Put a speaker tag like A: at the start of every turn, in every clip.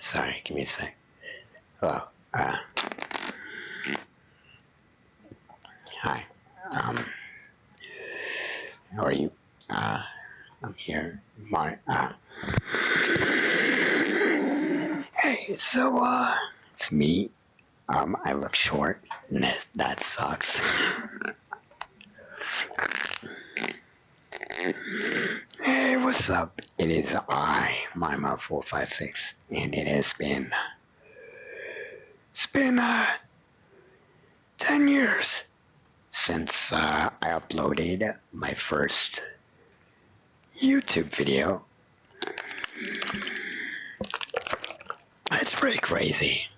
A: Sorry, give me a sec. Hello. Hi. How are you? I'm here. Hey, so, it's me. I look short, and that sucks. Hey, what's up? It is I, Mima456, and it's been 10 years since I uploaded my first YouTube video. It's pretty crazy.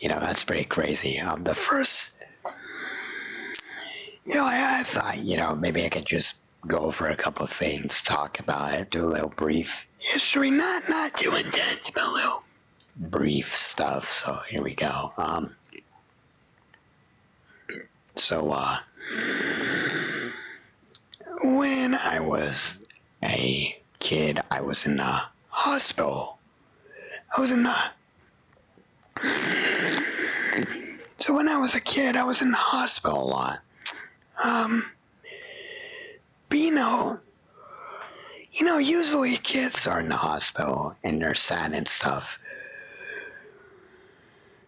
A: That's pretty crazy. The first, I thought, maybe I could just go over a couple of things, talk about it, do a little brief history, not too intense, but a little brief stuff. So here we go. When I was a kid, I was in the hospital. So when I was a kid, I was in the hospital a lot. But usually kids are in the hospital and they're sad and stuff.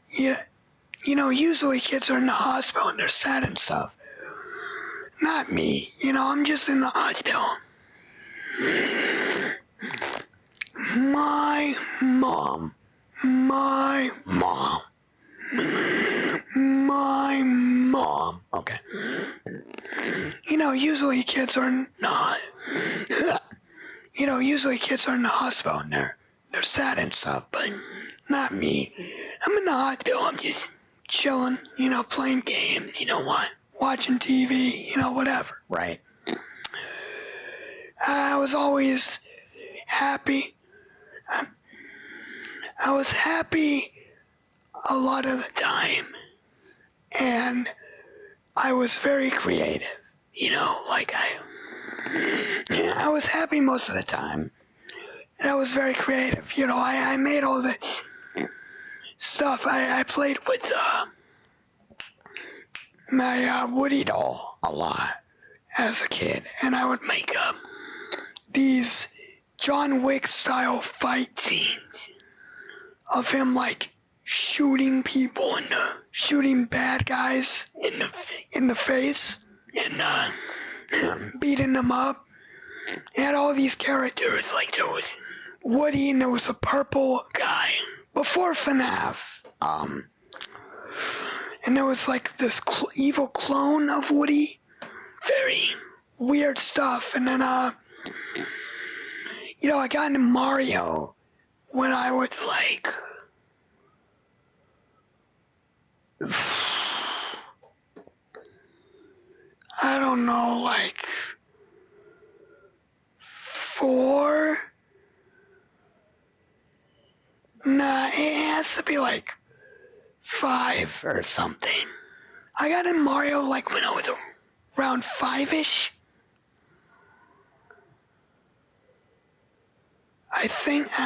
A: Yeah, usually kids are in the hospital and they're sad and stuff. Not me, I'm just in the hospital. My mom, okay. Usually kids are not, usually kids are in the hospital and they're sad and stuff, but not me. I'm in the hospital, I'm just chilling, playing games, watching TV, whatever, right? I was always happy. I was happy a lot of the time, and I was very creative, I was happy most of the time, and I was very creative, I made all the stuff. I played with my Woody doll a lot as a kid, and I would make up these John Wick style fight scenes of him shooting people and shooting bad guys in the face and beating them up. It had all these characters, there was Woody and there was a purple guy before FNAF. And there was this evil clone of Woody. Very weird stuff. And then I got into Mario when I was I don't know, 4? Nah, it has to be 5 or something. I got in Mario when I was around 5-ish. I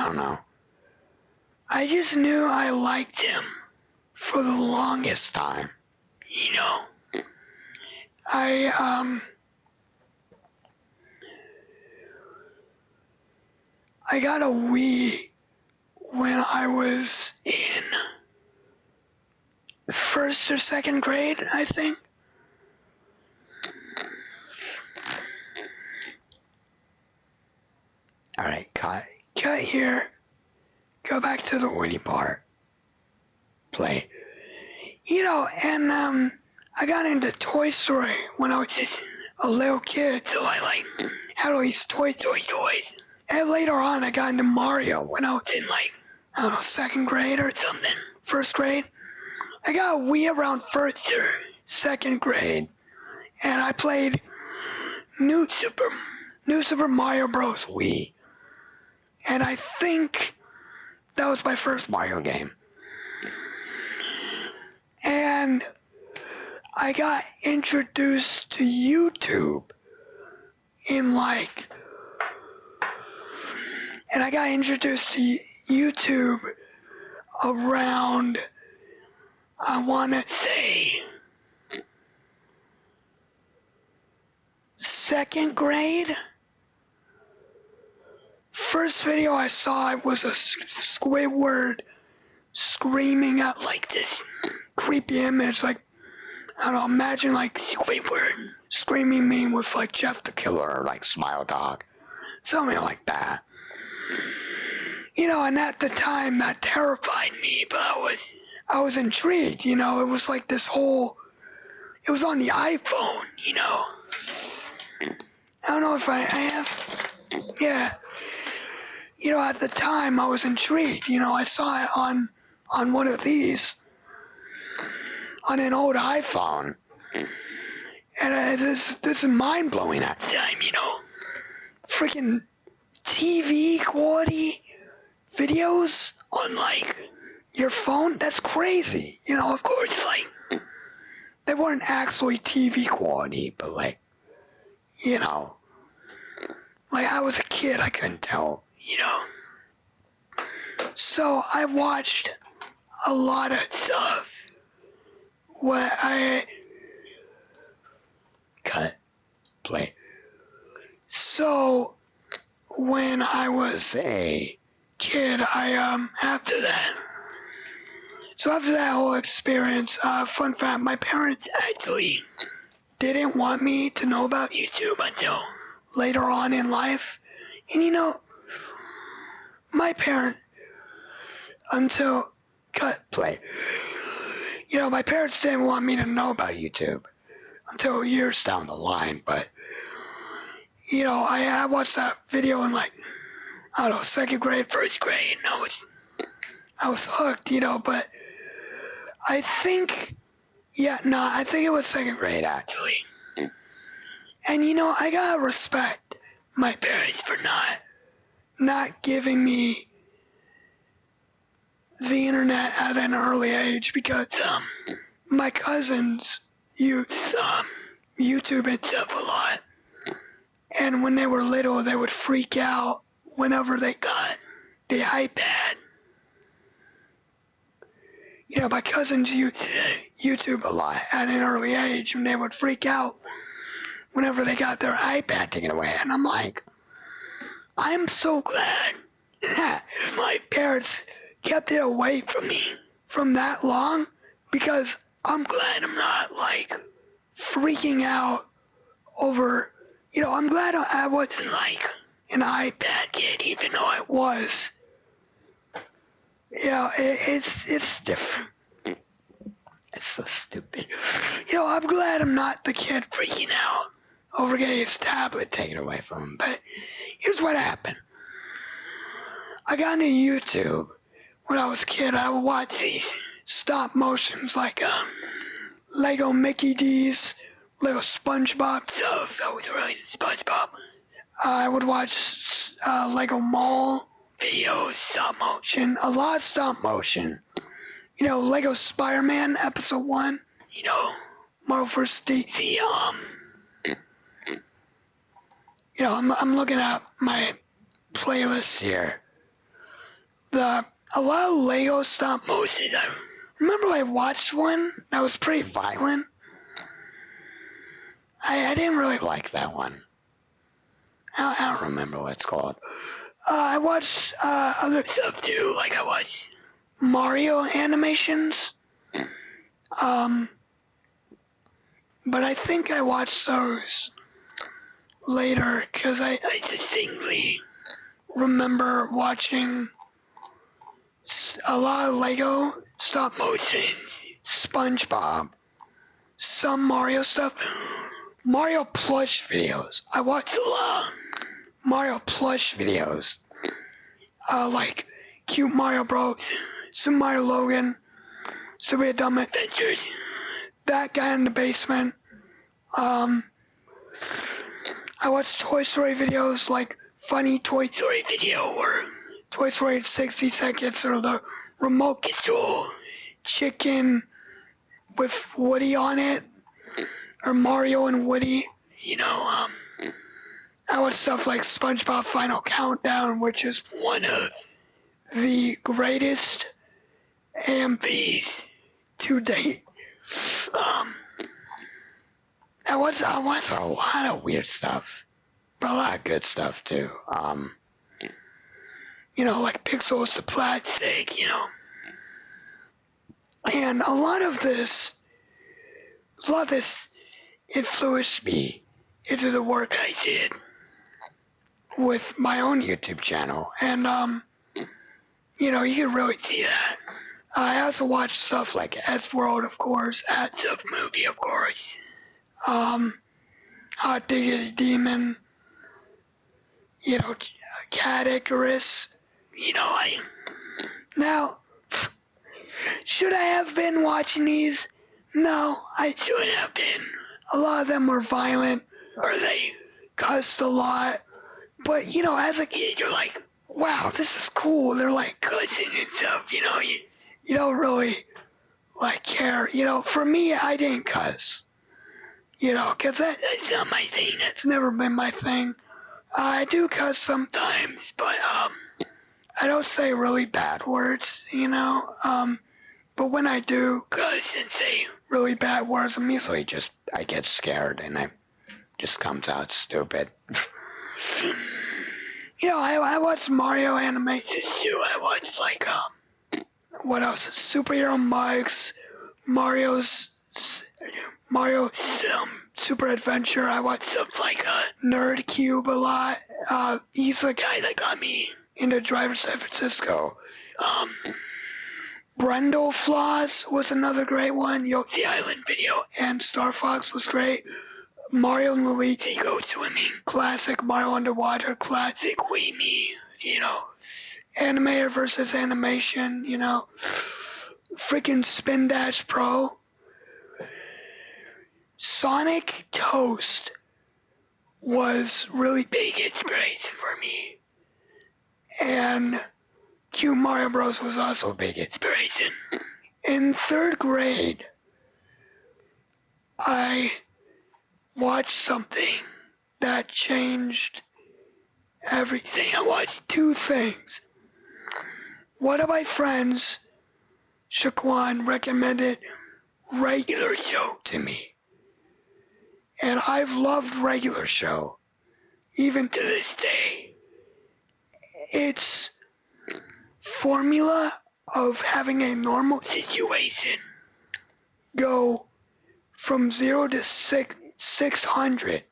A: don't know. I just knew I liked him for the longest time, I got a Wii when I was in 1st or 2nd grade, I think. Alright, cut here. Go back to the Woody part. Play. And I got into Toy Story when I was just a little kid, so I had all these Toy Story toys. And later on I got into Mario when I was in 2nd grade or something. 1st grade. I got a Wii around 1st or 2nd grade. And I played New Super Mario Bros. Wii. And I think that was my first Mario game. And I got introduced to YouTube in YouTube around, I want to say, 2nd grade. First video I saw was a Squidward screaming at like this creepy image, like, I don't know, imagine like Squidward screaming me with like Jeff the Killer or like Smile Dog, something like that. You know, and at the time that terrified me, but I was intrigued, you know, it was like this whole, it was on the iPhone, you know. I don't know if I have, yeah. You know, at the time I was intrigued, you know, I saw it on one of these, on an old iPhone. And this is mind-blowing at the time, you know. Freaking TV quality videos on, like, your phone? That's crazy. You know, of course, like, they weren't actually TV quality, but, like, you know, like, I was a kid, I couldn't tell, you know. So I watched a lot of stuff. What I... Cut. Play. So, when I was a kid, after that whole experience, fun fact, my parents actually didn't want me to know about YouTube until later on in life. And you know, my parent, until, cut, play. You know, my parents didn't want me to know about YouTube until years down the line, but, you know, I watched that video in like, I don't know, 2nd grade, 1st grade, and I was hooked, you know, but I think, I think it was 2nd grade, actually. And, you know, I gotta respect my parents for not giving me the internet at an early age, because, my cousins used, YouTube and stuff a lot. And when they were little, they would freak out whenever they got the iPad. You know, my cousins used YouTube a lot at an early age, and they would freak out whenever they got their iPad taken away. And I'm like, I'm so glad that my parents kept it away from me from that long, because I'm glad I'm not, like, freaking out over, you know, I'm glad I wasn't, like, an iPad kid, even though I was. You know, it's different. It's so stupid. You know, I'm glad I'm not the kid freaking out over getting his tablet taken away from him. But here's what happened. I got into YouTube when I was a kid. I would watch these stop motions like Lego Mickey D's, Lego SpongeBob stuff. I was really into SpongeBob. I would watch Lego Mall videos, stop motion, a lot of stop motion. You know, Lego Spider-Man Episode 1, you know, Marvel vs. DC, you know, I'm looking at my playlist here. A lot of Lego stop motion. I remember I watched one that was pretty violent. I didn't really like that one. I don't remember what it's called. I watched other stuff too, like I watched Mario animations. But I think I watched those later, because I distinctly remember watching a lot of Lego stop motion, SpongeBob, some Mario stuff, Mario plush videos. I watched a lot of Mario plush videos, like Cute Mario Bros, Super Mario Logan, Super Dumb Adventures, That Guy in the Basement. I watched Toy Story videos, like funny Toy Story video, or Toy Story 60 Seconds, or the remote control chicken with Woody on it, or Mario and Woody, you know. I watch stuff like SpongeBob Final Countdown, which is one of the greatest AMVs to date. I watched a lot of weird stuff, but a lot of good stuff too. Like Pixels to Plastic, and a lot of this influenced me into the work I did with my own YouTube channel, and you can really see that. I also watch stuff like S World, of course, Ads of Movie, of course, Hot Diggity Demon, Cat Icarus, now, should I have been watching these? No, I shouldn't have been. A lot of them were violent, or they cussed a lot, but, as a kid, you're like, wow, this is cool, they're like cussing and stuff, you don't really, care, for me, I didn't cuss, because that's not my thing, that's never been my thing. I do cuss sometimes, but, I don't say really bad words, but when I do cuss and say really bad words, I'm usually I get scared and it just comes out stupid. I watch Mario animations too. I watch what else? Superhero Mike's, Mario's Super Adventure. I watch stuff like Nerd Cube a lot. He's the guy that got me into Driver San Francisco. Brendel Floss was another great one. Yogi Island video. And Star Fox was great. Mario and Luigi Go Swimming. Classic Mario Underwater. Classic Wii Me. Animator versus animation. Freaking Spin Dash Pro. Sonic Toast was really big inspiration for me. And Q Mario Bros. Was also a big inspiration. In 3rd grade, I watched something that changed everything. I watched 2 things. One of my friends, Shaquan, recommended Regular Show to me. And I've loved Regular Show, even to this day. Its formula of having a normal situation go from 0 to 600,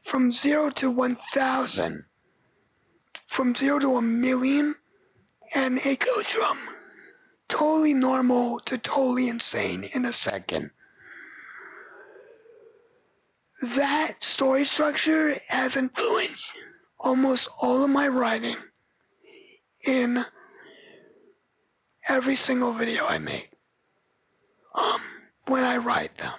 A: from 0 to 1,000, from 0 to 1,000,000, and it goes from totally normal to totally insane in a second. That story structure has influenced almost all of my writing in every single video I make. When I write them,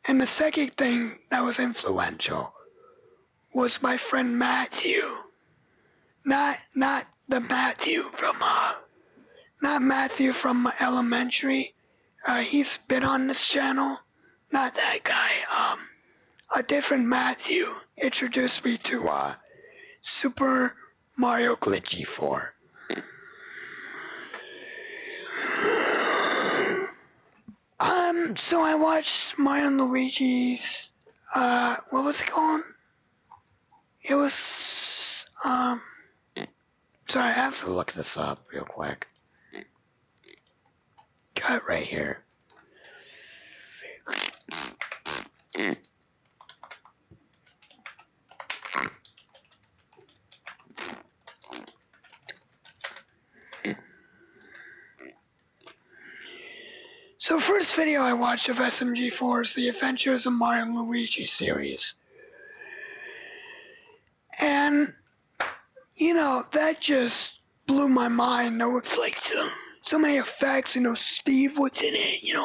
A: And the second thing that was influential was my friend Matthew. Not the Matthew from not Matthew from elementary. He's been on this channel. Not that guy. A different Matthew introduced me to Super Mario Glitchy 4. So I watched Mario and Luigi's, what was it called? It was, sorry, I have to look this up real quick. Got it right here. So first video I watched of SMG4 is The Adventures of Mario and Luigi series. And, that just blew my mind. There was like so many effects, Steve was in it,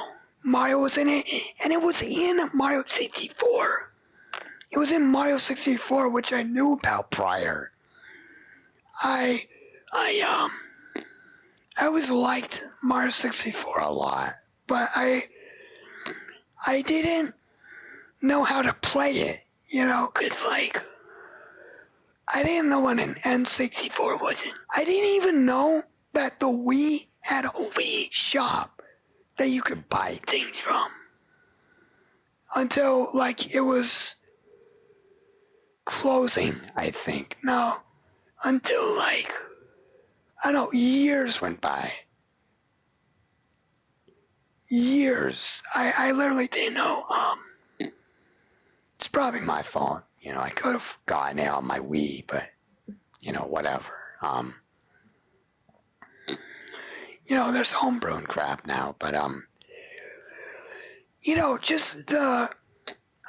A: Mario was in it, and it was in Mario 64. It was in Mario 64, which I knew about prior. I always liked Mario 64 a lot. But I didn't know how to play it, 'cause I didn't know what an N64 was. I didn't even know that the Wii had a Wii shop that you could buy things from. Until, like, it was closing, I think. No, until, like, I don't know, years went by. Years. I literally didn't know. It's probably my fault. You know, I could have gotten it on my Wii, but, you know, whatever. You know, there's homebrewing crap now, but, you know, just the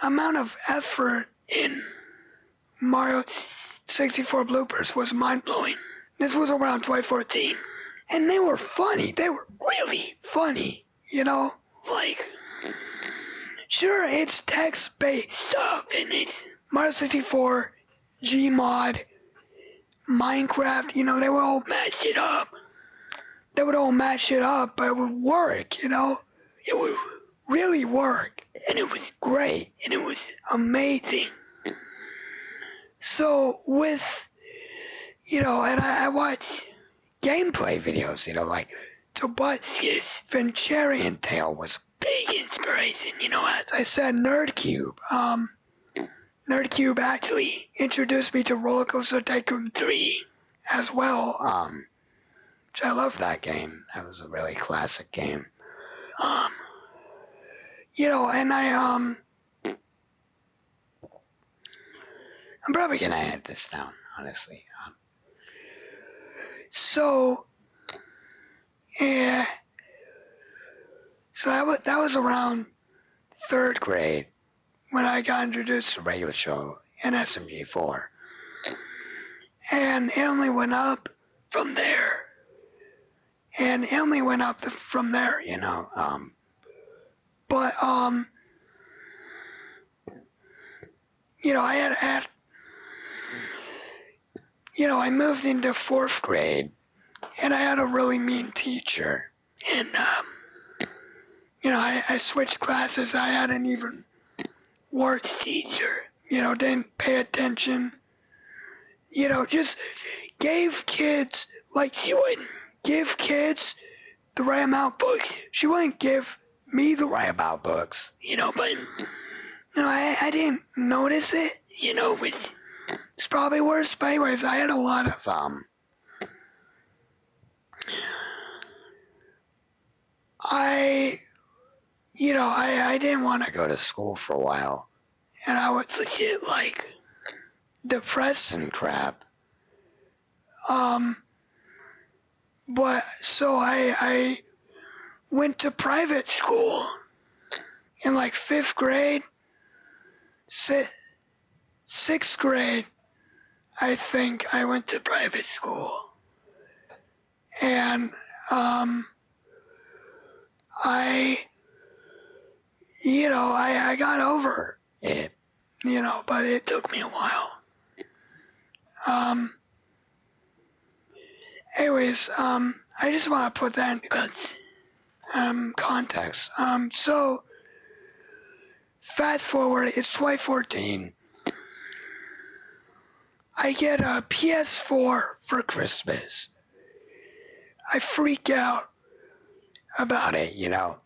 A: amount of effort in Mario 64 bloopers was mind-blowing. This was around 2014. And they were funny. They were really funny. You know, like, sure, it's text-based stuff, and it's Mario 64, Gmod, Minecraft, you know, they would all match it up. They would all match it up, but it would work, you know? It would really work, and it was great, and it was amazing. So with, you know, and I watch gameplay videos, you know, like Tobias Venturian Tale was a big inspiration, you know, as I said, Nerdcube. Nerdcube actually introduced me to Roller Coaster Tycoon 3 as well, which I love that game. That was a really classic game. You know, and I'm probably gonna edit this down, honestly. So, yeah. So that was around 3rd grade when I got introduced to regular show in SMG4. And it only went up from there. And it only went up from there, you know. But, you know, I had you know, I moved into 4th grade, and I had a really mean teacher. And, you know, I switched classes. I had an even worse teacher. You know, didn't pay attention. You know, just gave kids, like, she wouldn't give kids the right amount of books. She wouldn't give me the right amount of books, you know, but, you know, I didn't notice it, you know, it's probably worse, but anyways, I had a lot of, you know, I didn't want to go to school for a while, and I was legit, like, depressed and crap. But, so I went to private school in, like, 5th grade, 6th grade, I think I went to private school. And, you know, I got over it, you know, but it took me a while. Anyways, I just want to put that in because, context. So, fast forward, it's 2014. I get a PS4 for Christmas. I freak out about it, you know.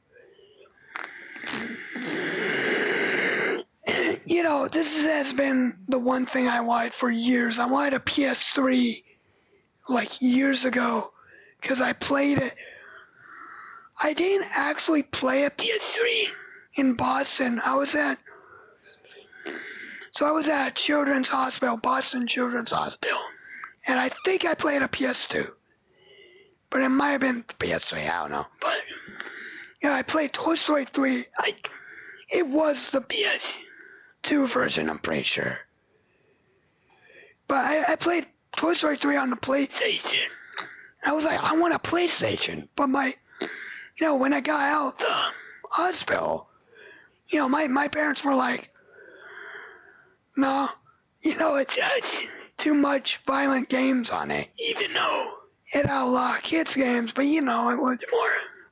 A: You know, this has been the one thing I wanted for years. I wanted a PS3 like years ago because I played it. I didn't actually play a PS3 in Boston. I was at Children's Hospital, Boston Children's Hospital, and I think I played a PS2. But it might have been the PS3, I don't know. But, you know, I played Toy Story 3. It was the PS2 version, I'm pretty sure. But I played Toy Story 3 on the PlayStation. I was like, I want a PlayStation. But you know, when I got out of the hospital, you know, my parents were like, no, you know, it's too much violent games on it, even though it had a lot of kids games, but you know, it was more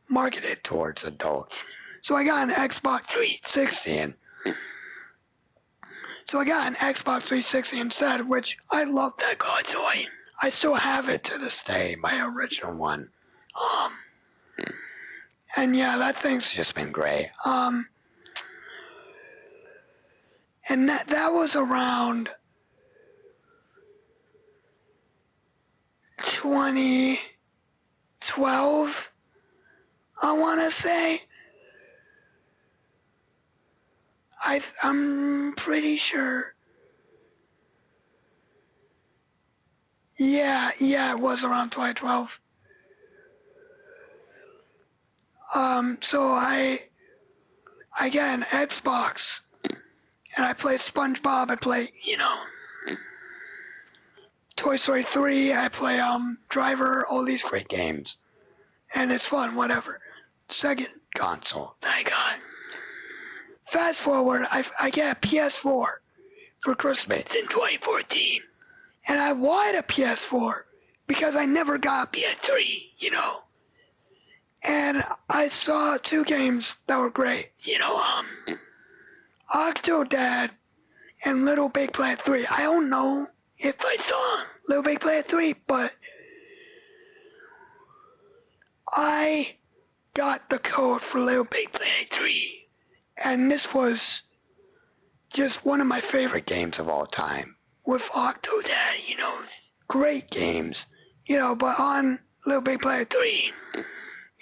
A: marketed towards adults. So I got an Xbox 360, and So I got an Xbox 360 instead, which I love that console. I still have it to this day, my original one. And yeah, that thing's just been great. And that was around 2012, I want to say. I'm pretty sure. Yeah, it was around 2012. So I got an Xbox, and I play SpongeBob. I play, Toy Story 3. I play Driver. All these great games, and it's fun. Whatever. Second console that I got. Fast forward, I get a PS4 for Christmas in 2014, and I wanted a PS4 because I never got a PS3, And I saw two games that were great, Octodad and Little Big Planet 3. I don't know if I saw Little Big Planet 3, but I got the code for Little Big Planet 3. And this was just one of my favorite games of all time. With Octodad, great games. But on Little Big Planet 3,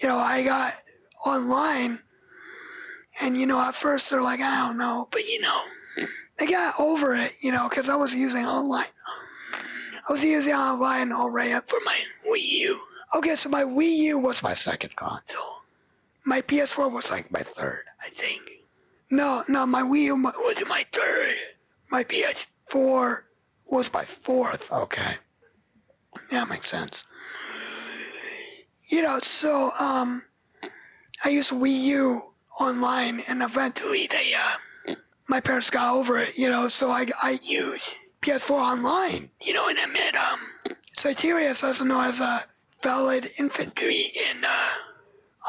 A: I got online, and, at first they're like, I don't know, but, they got over it, because I was using online. I was using online already for my Wii U. Okay, so my Wii U was my second console. My PS4 was like my third, I think. No, my Wii U was my third. My PS4 was my fourth. Okay. Yeah, makes sense. So, I used Wii U online, and eventually my parents got over it, so I used PS4 online, and I met, Cyterius, also known as Valid Infantry,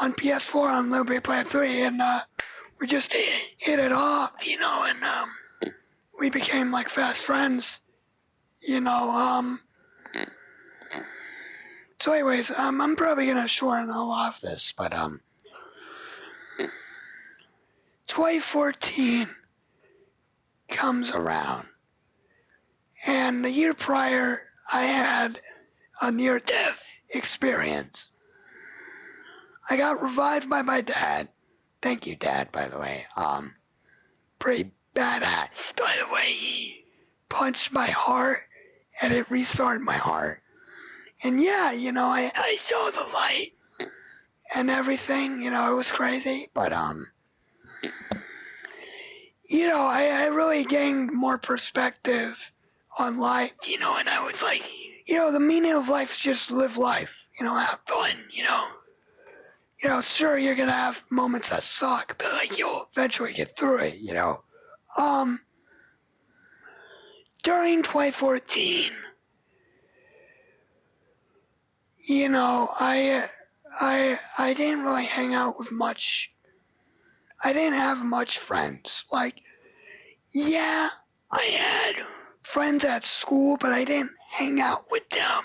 A: on PS4 on Little Big Planet 3, and, we just hit it off, and, we became like fast friends, So anyways, I'm probably gonna shorten a lot of this, but 2014 comes around, and the year prior, I had a near-death experience. I got revived by my dad. Thank you, Dad, by the way. Pretty badass, by the way. He punched my heart, and it restarted my heart. And yeah, I saw the light and everything, it was crazy. But, I really gained more perspective on life, and I was like, the meaning of life is just live life, have fun, sure, you're gonna have moments that suck, but like, you'll eventually get through it, During 2014, I didn't really hang out with much. I didn't have much friends. Like, yeah, I had friends at school, but I didn't hang out with them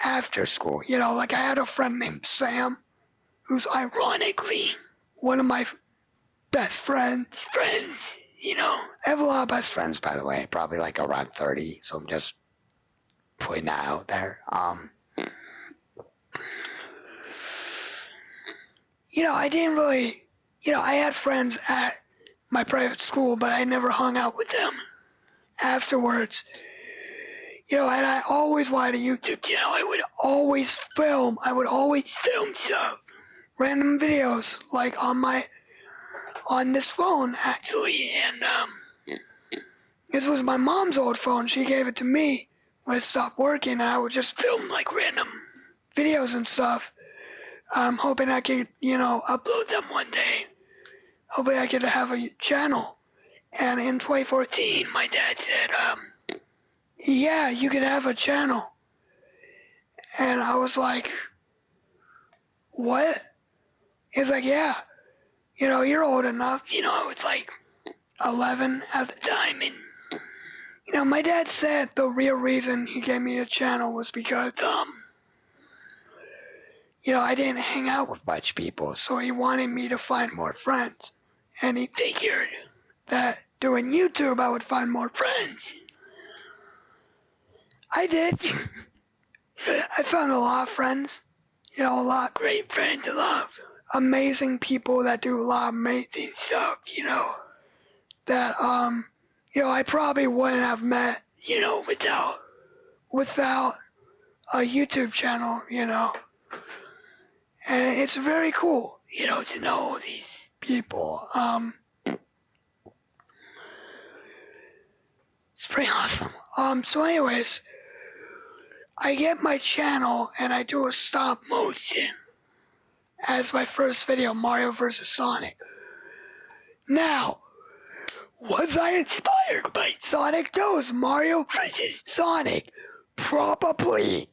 A: after school. Like I had a friend named Sam, who's ironically one of my best friends. I have a lot of best friends, by the way, probably like around 30, so I'm just putting that out there. I didn't really, I had friends at my private school, but I never hung out with them afterwards. And I always wanted a YouTube channel. I would always film stuff, random videos, like on this phone, actually. And this was my mom's old phone. She gave it to me when it stopped working, and I would just film like random videos and stuff. I'm hoping I could, upload them one day. Hopefully I could have a channel. And in 2014, my dad said, yeah, you could have a channel. And I was like, what? He's like, yeah, you're old enough. I was like 11 at the time, and my dad said the real reason he gave me a channel was because I didn't hang out with much people, so he wanted me to find more friends, and he figured that doing YouTube I would find more friends. I did. I found a lot of friends, a lot of great friends, a lot of amazing people that do a lot of amazing stuff, that, I probably wouldn't have met, without a YouTube channel, And it's very cool, to know these people. It's pretty awesome. So anyways, I get my channel and I do a stop motion as my first video, Mario vs. Sonic. Now, was I inspired by Sonic 2's Mario vs. Sonic? Probably,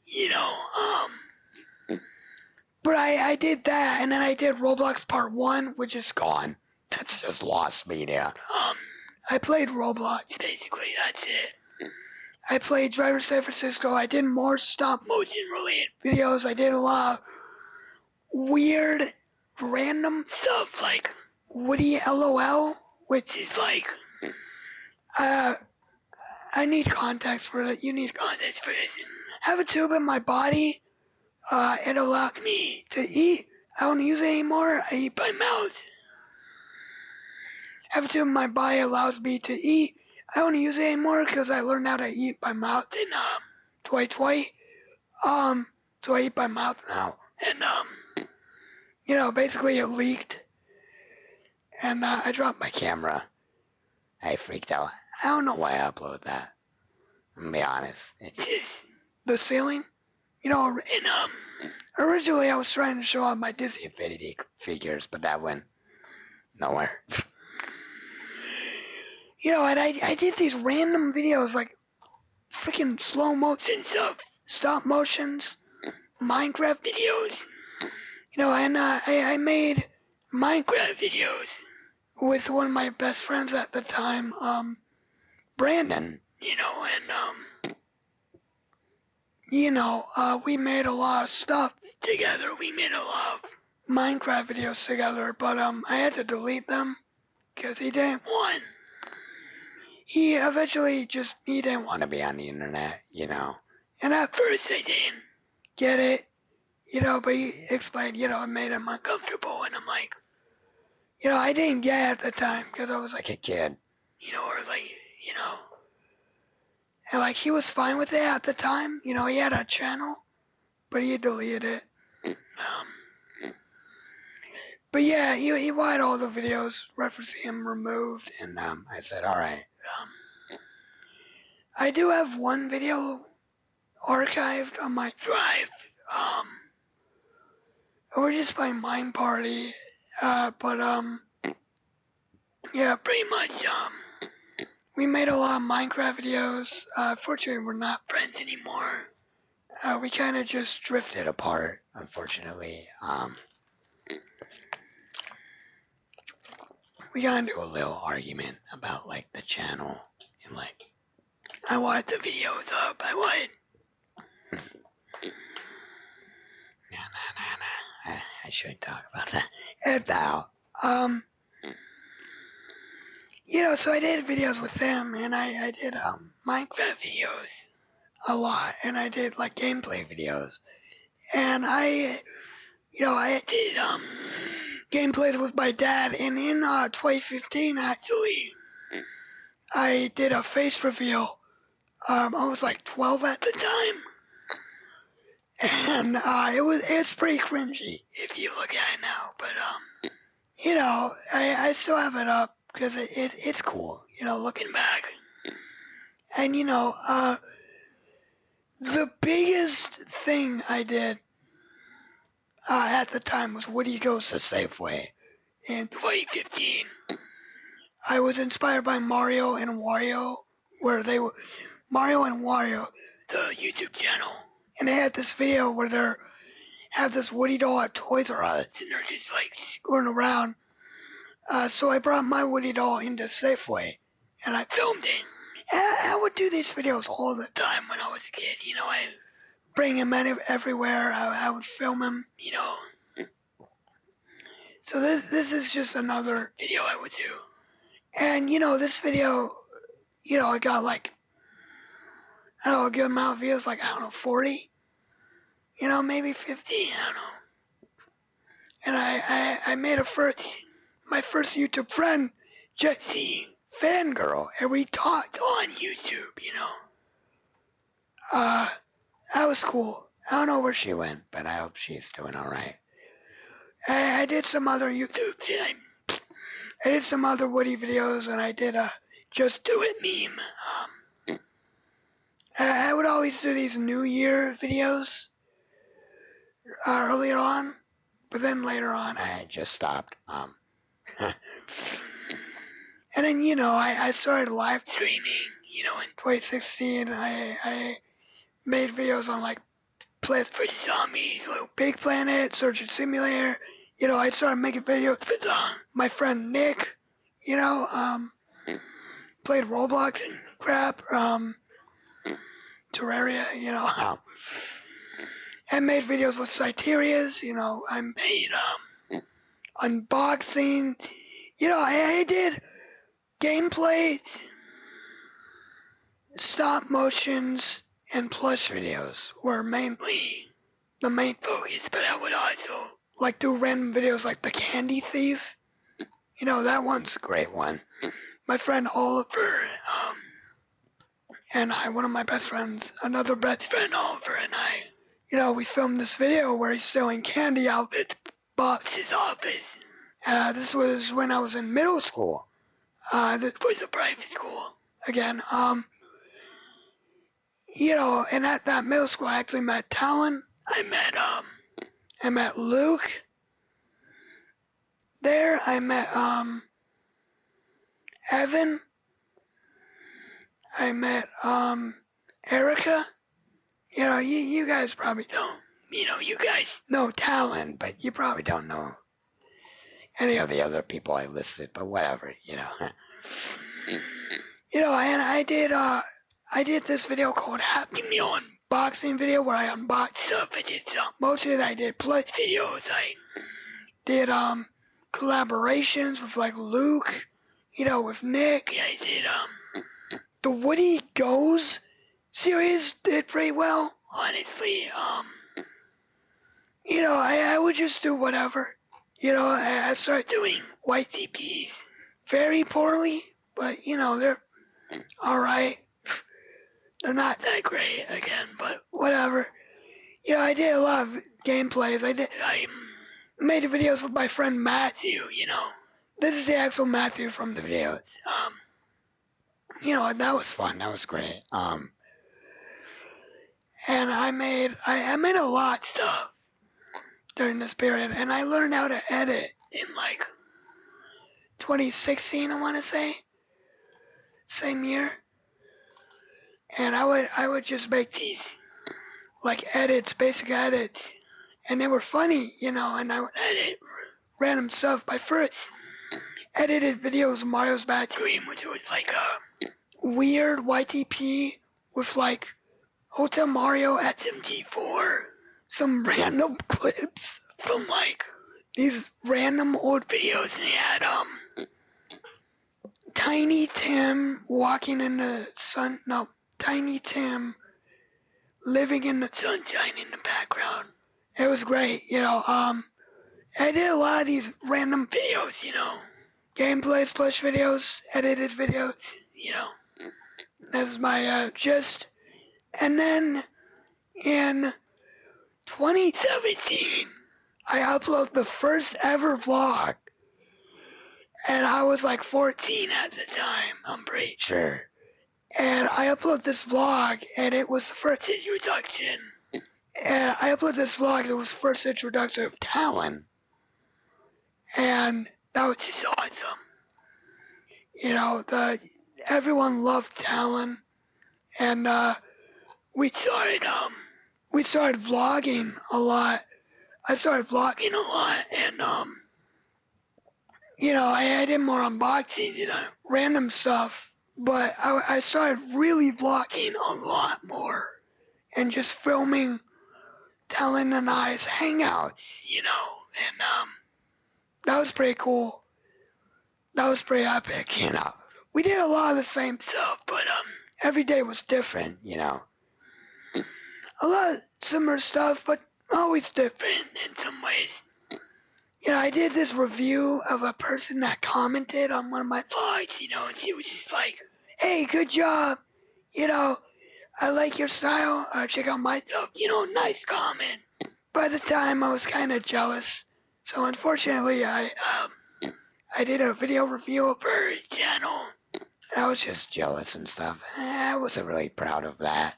A: But I did that, and then I did Roblox Part 1, which is gone. That's just lost me there. I played Roblox, basically, that's it. I played Driver San Francisco. I did more stop-motion related videos. I did a lot of weird, random stuff, like Woody LOL, which is like, I need context for that. You need context for this. I have a tube in my body. It allows me to eat. I don't use it anymore. I eat by mouth. Have a tube in my body allows me to eat. I don't use it anymore because I learned how to eat by mouth in 2020. So I eat by mouth now. And basically it leaked. And I dropped my camera. I freaked out. I don't know why I uploaded that. I'm gonna be honest. It's the ceiling. And originally I was trying to show off my Disney Infinity figures, but that went nowhere. And I did these random videos, like freaking slow motion stuff, stop motions, Minecraft videos. And I made Minecraft videos with one of my best friends at the time, Brandon, we made a lot of stuff together. We made a lot of Minecraft videos together, but I had to delete them because he didn't want. He eventually he didn't want to be on the internet, And at first I didn't get it, but he explained, it made him uncomfortable, and I'm like, I didn't get it at the time because I was like a kid, or like, and like he was fine with it at the time, he had a channel, but he deleted it. But yeah, he wanted all the videos referencing him removed, and I said, alright. I do have one video archived on my drive. We're just playing Mind Party, but yeah, pretty much, we made a lot of Minecraft videos. Fortunately, we're not friends anymore. We kind of just drifted apart, unfortunately. We got into a little argument about, like, the channel, and, like, I want the videos up, I want. Nah. I shouldn't talk about that. Edit that out. So I did videos with them, and I did, Minecraft videos a lot, and I did, like, gameplay videos. And I did, gameplays with my dad, and in, 2015, actually, I did a face reveal. I was like 12 at the time. And it's pretty cringy if you look at it now, but I still have it up because it's cool, looking back. And the biggest thing I did at the time was Woody Goes to Safeway in 2015. I was inspired by Mario and Wario, Mario and Wario, the YouTube channel. And they had this video where they have this Woody doll at Toys R Us, and they're just like screwing around. So I brought my Woody doll into Safeway, and I filmed it. And I would do these videos all the time when I was a kid. I bring him everywhere. I would film him. So this is just another video I would do. And this video, I got like, I don't know, a good amount of views, like, 40, maybe 50, I don't know. And I made my first YouTube friend, Jessie Fangirl, and we talked on YouTube, That was cool. I don't know where she went, but I hope she's doing alright. I did some other YouTube, I did some other Woody videos, and I did a Just Do It meme. I would always do these New Year videos earlier on, but then later on I just stopped. And then, I started live streaming, in 2016. I made videos on, like, Plants vs. Zombies, Little Big Planet, Surgeon Simulator. I started making videos with my friend Nick, played Roblox and crap, Terraria, and made videos with Cyterias, I made unboxing, I did gameplay, stop motions, and plush videos were mainly the main focus, but I would also like do random videos like the Candy Thief. That one's a great one. My friend Oliver, and one of my best friends, another best friend Oliver, and I, we filmed this video where he's stealing candy out of Bob's office. This was when I was in middle school. This was a private school. Again, and at that middle school I actually met Talon. I met Luke. There, I met, Evan. I met, Erica. You guys probably don't, you guys know Talon, but you probably don't know any of the other people I listed, but whatever, and I did this video called Happy Meal Unboxing video where I unboxed stuff. I did some motion, I did plus videos, I did, collaborations with, like, Luke, with Nick. I did, the Woody Goes series did pretty well, honestly. I would just do whatever. I started doing white TPs very poorly, but, they're alright. They're not that great, again, but whatever. I did a lot of gameplays. I made videos with my friend Matthew, This is the actual Matthew from the videos. And that was fun. That was great. And I made a lot of stuff during this period, and I learned how to edit in, like, 2016, I want to say. Same year. And I would just make these, like, basic edits, and they were funny, and I would edit random stuff. My first edited video was Mario's Bad Dream, which was like a weird YTP with, like, Hotel Mario SMG4, some random clips from, like, these random old videos, and they had, Tiny Tim walking in the sun, no, Tiny Tim living in the sunshine in the background. It was great, I did a lot of these random videos, gameplays, plush videos, edited videos, That's my, gist. And then, in 2017, I uploaded the first ever vlog. And I was like 14 at the time, I'm pretty sure. And I uploaded this vlog, and it was the first introduction. And I uploaded this vlog, it was the first introduction of Talon. And that was just awesome. Everyone loved Talon. And we started vlogging a lot. I started vlogging a lot, and you know, I did more unboxing, you know, random stuff, but I started really vlogging a lot more and just filming Talon and I's hangouts, you know, and that was pretty cool. That was pretty epic, you know. We did a lot of the same stuff, but every day was different, you know. A lot of similar stuff, but always different in some ways. You know, I did this review of a person that commented on one of my vlogs, you know, and she was just like, hey, good job, you know, I like your style, check out my stuff, you know, nice comment. By the time I was kind of jealous, so unfortunately I did a video review of her channel. I was just jealous and stuff. I wasn't really proud of that.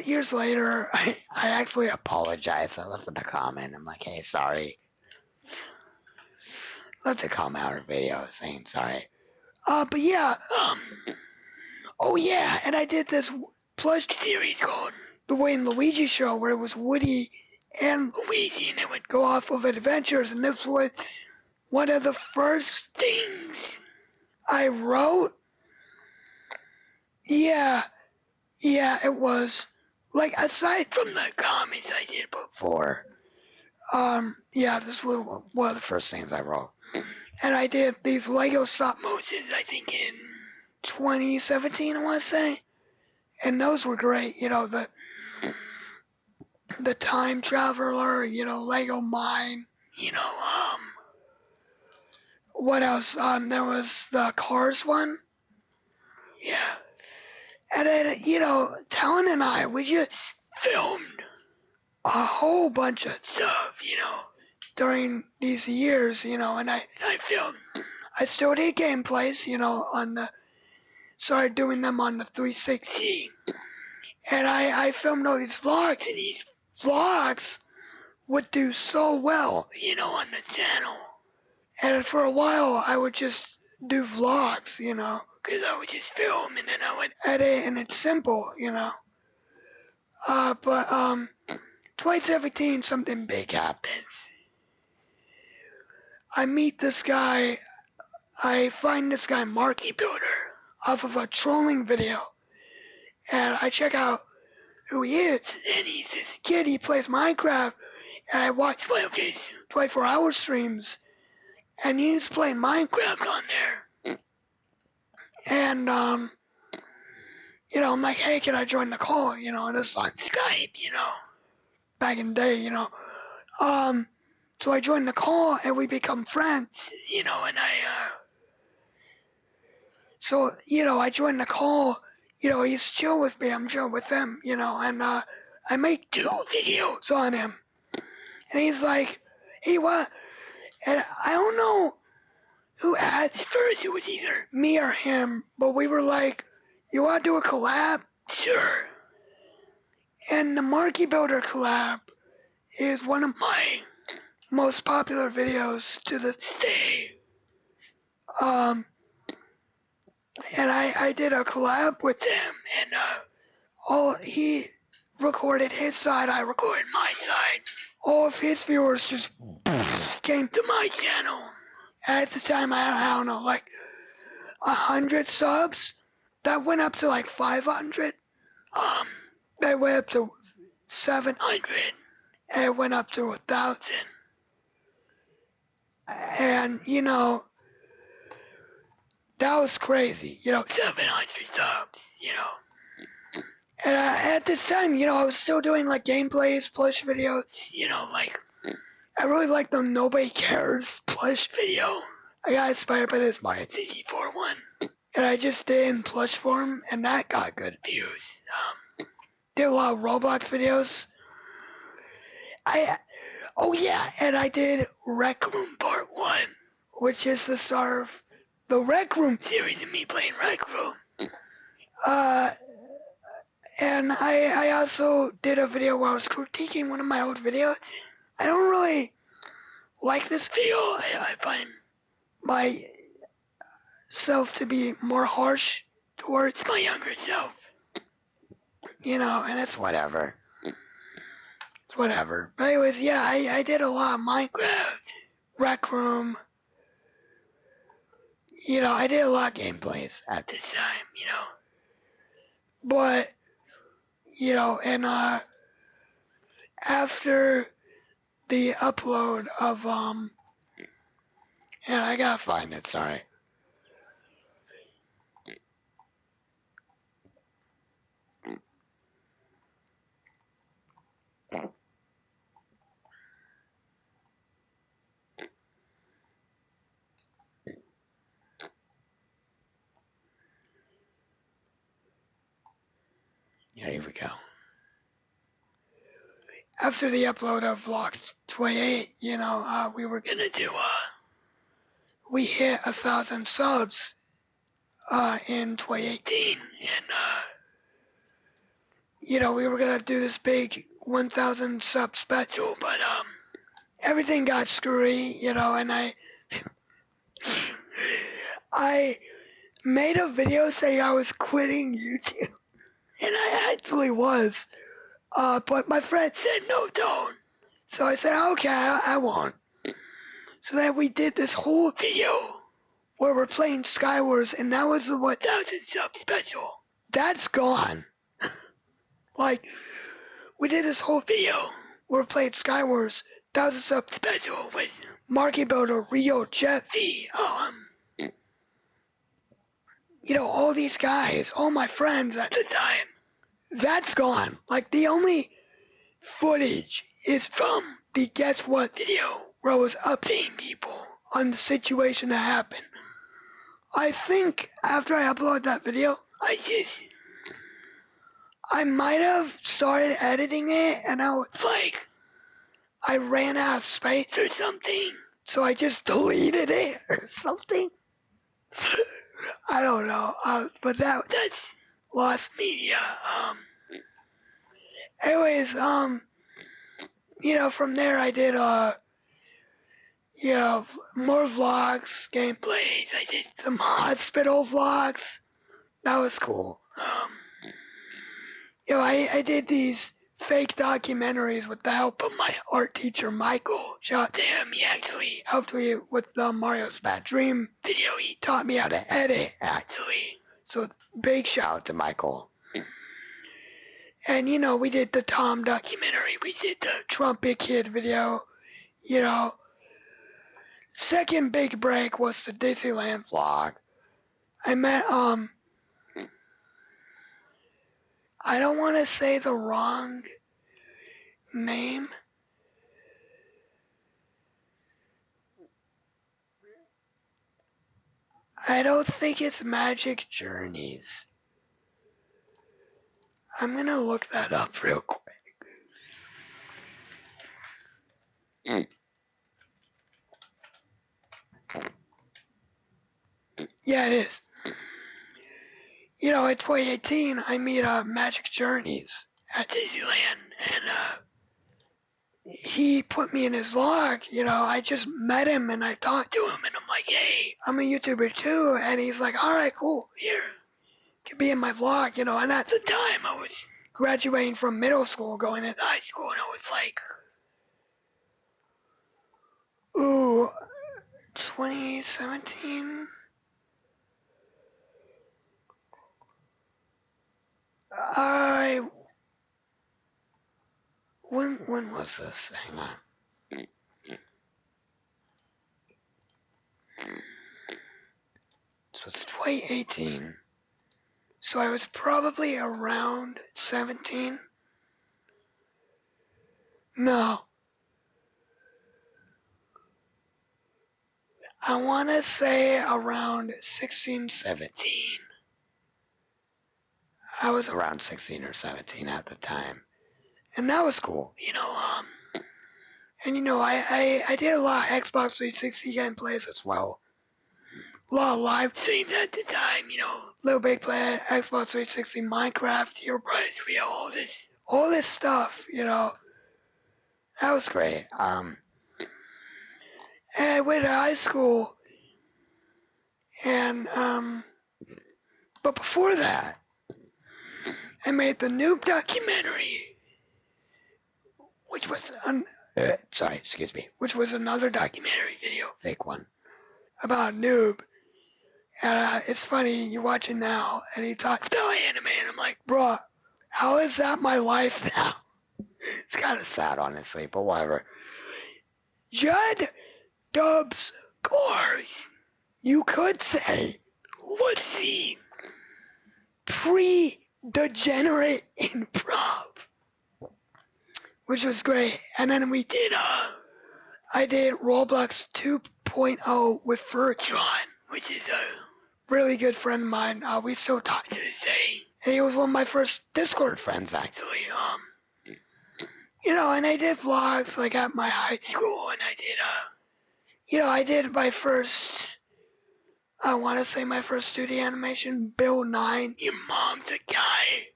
A: Years later, I actually apologized. I left a comment. I'm like, hey, sorry. Left a comment on her video saying sorry. But yeah, oh yeah, and I did this plush series called The Wayne Luigi Show, where it was Woody and Luigi, and it would go off of adventures, and this was one of the first things I wrote. Yeah, it was. Like, aside from the comments I did before, yeah, this was one of the first things I wrote. And I did these Lego stop motions, I think in 2017, I want to say. And those were great, you know, the time traveler, you know, Lego mine, you know, what else? There was the Cars one. Yeah. And then, you know, Talon and I, we just filmed a whole bunch of stuff, you know, during these years, you know, and I filmed, I still did gameplays, you know, started doing them on the 360. And I filmed all these vlogs, and these vlogs would do so well, you know, on the channel. And for a while, I would just do vlogs, you know, because I would just film and then I would edit, and it's simple, you know. But 2017, something big happens. I meet this guy, I find this guy, Marky Builder, off of a trolling video. And I check out who he is, and he's this kid, he plays Minecraft, and I watch one of his 24-hour streams, and he's playing Minecraft on there. And, you know, I'm like, hey, can I join the call? You know, and it's on Skype, you know, back in the day, you know. So I joined the call, and we become friends, you know, and so, you know, I joined the call, you know, he's chill with me, I'm chill with him, you know, and, I make 2 videos on him. And he's like, hey, what? And I don't know who asked first, it was either me or him, but we were like, you want to do a collab? Sure. And the Marky Builder collab is one of my most popular videos to this day. And I did a collab with him, and he recorded his side, I recorded my side. All of his viewers just came to my channel. And at the time, I don't know, like 100 subs. That went up to like 500. That went up to 700. And it went up to 1,000. And, you know, that was crazy. You know, 700 subs, you know. And at this time, you know, I was still doing like gameplays, plush videos, you know, like, I really like the Nobody Cares plush video. I got inspired by this Mario 64 one. And I just did in plush form, and that got good views. Did a lot of Roblox videos. Oh yeah, and I did Rec Room Part 1, which is the start of the Rec Room series of me playing Rec Room. And I also did a video where I was critiquing one of my old videos. I don't really like this video. I find myself to be more harsh towards my younger self. You know, and it's whatever. It's whatever. But anyways, yeah, I did a lot of Minecraft. Rec Room. You know, I did a lot of gameplays at this time, you know. But, you know, and after the upload of, and I gotta find it, sorry. Yeah, here we go. After the upload of Vlogs 28, you know, we were gonna do, we hit 1,000 subs, in 2018, and, you know, we were gonna do this big 1,000 sub special, but, everything got screwy, you know, and I made a video saying I was quitting YouTube, and I actually was, but my friend said, no, don't. So I said, okay, I won't. So then we did this whole video where we're playing Skywars, and that was the 1,000 sub special. That's gone. Like, we did this whole video where we're playing Skywars 1,000 sub special with Marky Builder, Rio, Jet V, you know, all these guys, all my friends at the time. That's gone. Like, the only footage is from the Guess What video where I was updating people on the situation that happened. I think after I uploaded that video, I might have started editing it and I was like, I ran out of space or something, so I just deleted it or something. I don't know, but that's lost media. Anyways, you know, from there I did, you know, more vlogs, gameplays. I did some hospital vlogs. That was cool. You know, I did these fake documentaries with the help of my art teacher, Michael. Shout out to him. He actually helped me with the Mario's Bad Dream video. He taught me how to edit, actually. So, big shout out to Michael. And, you know, we did the Tom documentary. We did the Trumpet Kid video. You know, second big break was the Disneyland vlog. I met, I don't want to say the wrong name. I don't think it's Magic Journeys. I'm gonna look that up real quick. Yeah, it is. You know, in 2018, I meet Magic Journeys at Disneyland, and he put me in his vlog. You know, I just met him and I talked to him, and I'm like, hey, I'm a YouTuber too. And he's like, all right, cool, here, you can be in my vlog. You know, and at the time, I was graduating from middle school, going into high school, and I was like, ooh, 2017? When was this? Hang on. So it's 2018. So I was probably around 17. No. I want to say around 16, 17. I was around 16 or 17 at the time. And that was cool, you know, and you know, I did a lot of Xbox 360 gameplays as well. A lot of live streams at the time, you know, Little Big Planet, Xbox 360, Minecraft, Hero Brothers, Rio, all this stuff, you know. That was great. And I went to high school, and, but before that, I made the Noob documentary, which was Sorry, excuse me. Which was another documentary video. Fake one. About Noob. And it's funny, you watch it now, and he talks about anime, and I'm like, bruh, how is that my life now? It's kind of sad, honestly, but whatever. Judd Dubs Cars, you could say, was the pre-degenerate improv, which was great. And then we did, I did Roblox 2.0 with Furtron, which is a really good friend of mine. We still talk to this day. And he was one of my first Discord friends, actually. And I did vlogs, like, at my high school, and I did, I did my first, I want to say my first 2D animation, Bill 9, Your Mom's a Guy.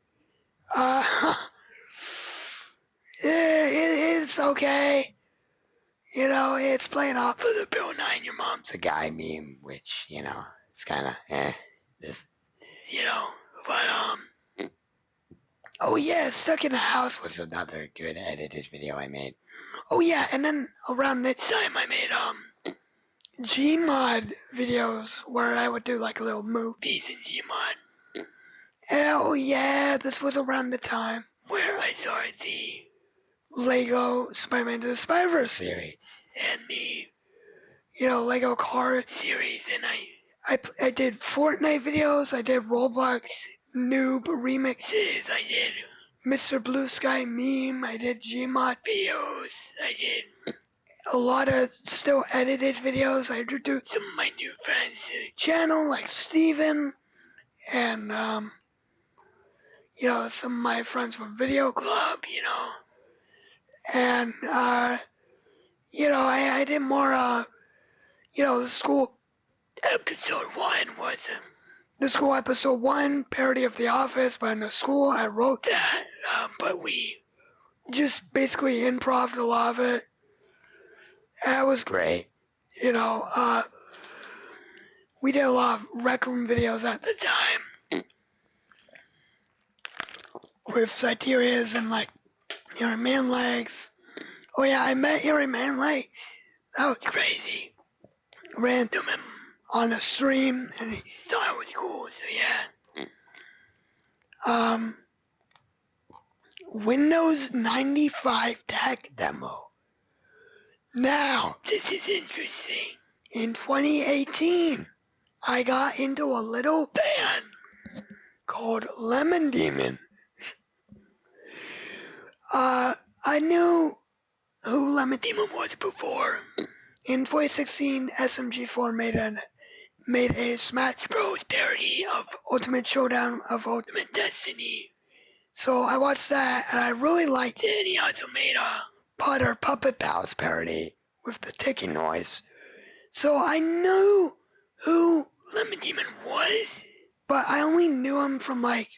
A: It's okay. It's playing off of the Bill 9, Your Mom's a Guy meme, which, it's kind of, this, but, oh yeah, Stuck in the House was another good edited video I made. Oh yeah, and then around this time I made, Gmod videos where I would do like little movies in Gmod. Oh yeah, this was around the time where I started the Lego Spider-Man Into the Spider-Verse series and the, Lego car series, and I did Fortnite videos, I did Roblox noob remixes, I did Mr. Blue Sky meme, I did Gmod videos, I did a lot of still edited videos. I introduced some of my new friends to the channel, like Steven, and, some of my friends from Video Club, and, I did more, the school episode 1 was, the school episode 1, parody of The Office, but in the school I wrote that, but we just basically improv'd a lot of it. That was great. We did a lot of Rec Room videos at the time with Cyterias and like Yuri Man Legs. Oh yeah, I met Yuri Man Legs. That was crazy. Random him on a stream and he thought it was cool, so yeah. Windows 95 tech demo. Now, this is interesting. In 2018, I got into a little band called Lemon Demon. I knew who Lemon Demon was before. In 2016, SMG4 made a Smash Bros. Parody of Ultimate Showdown of Ultimate Destiny. So I watched that and I really liked it. He also made a Potter Puppet Pals parody with the ticking noise. So I knew who Lemon Demon was, but I only knew him from like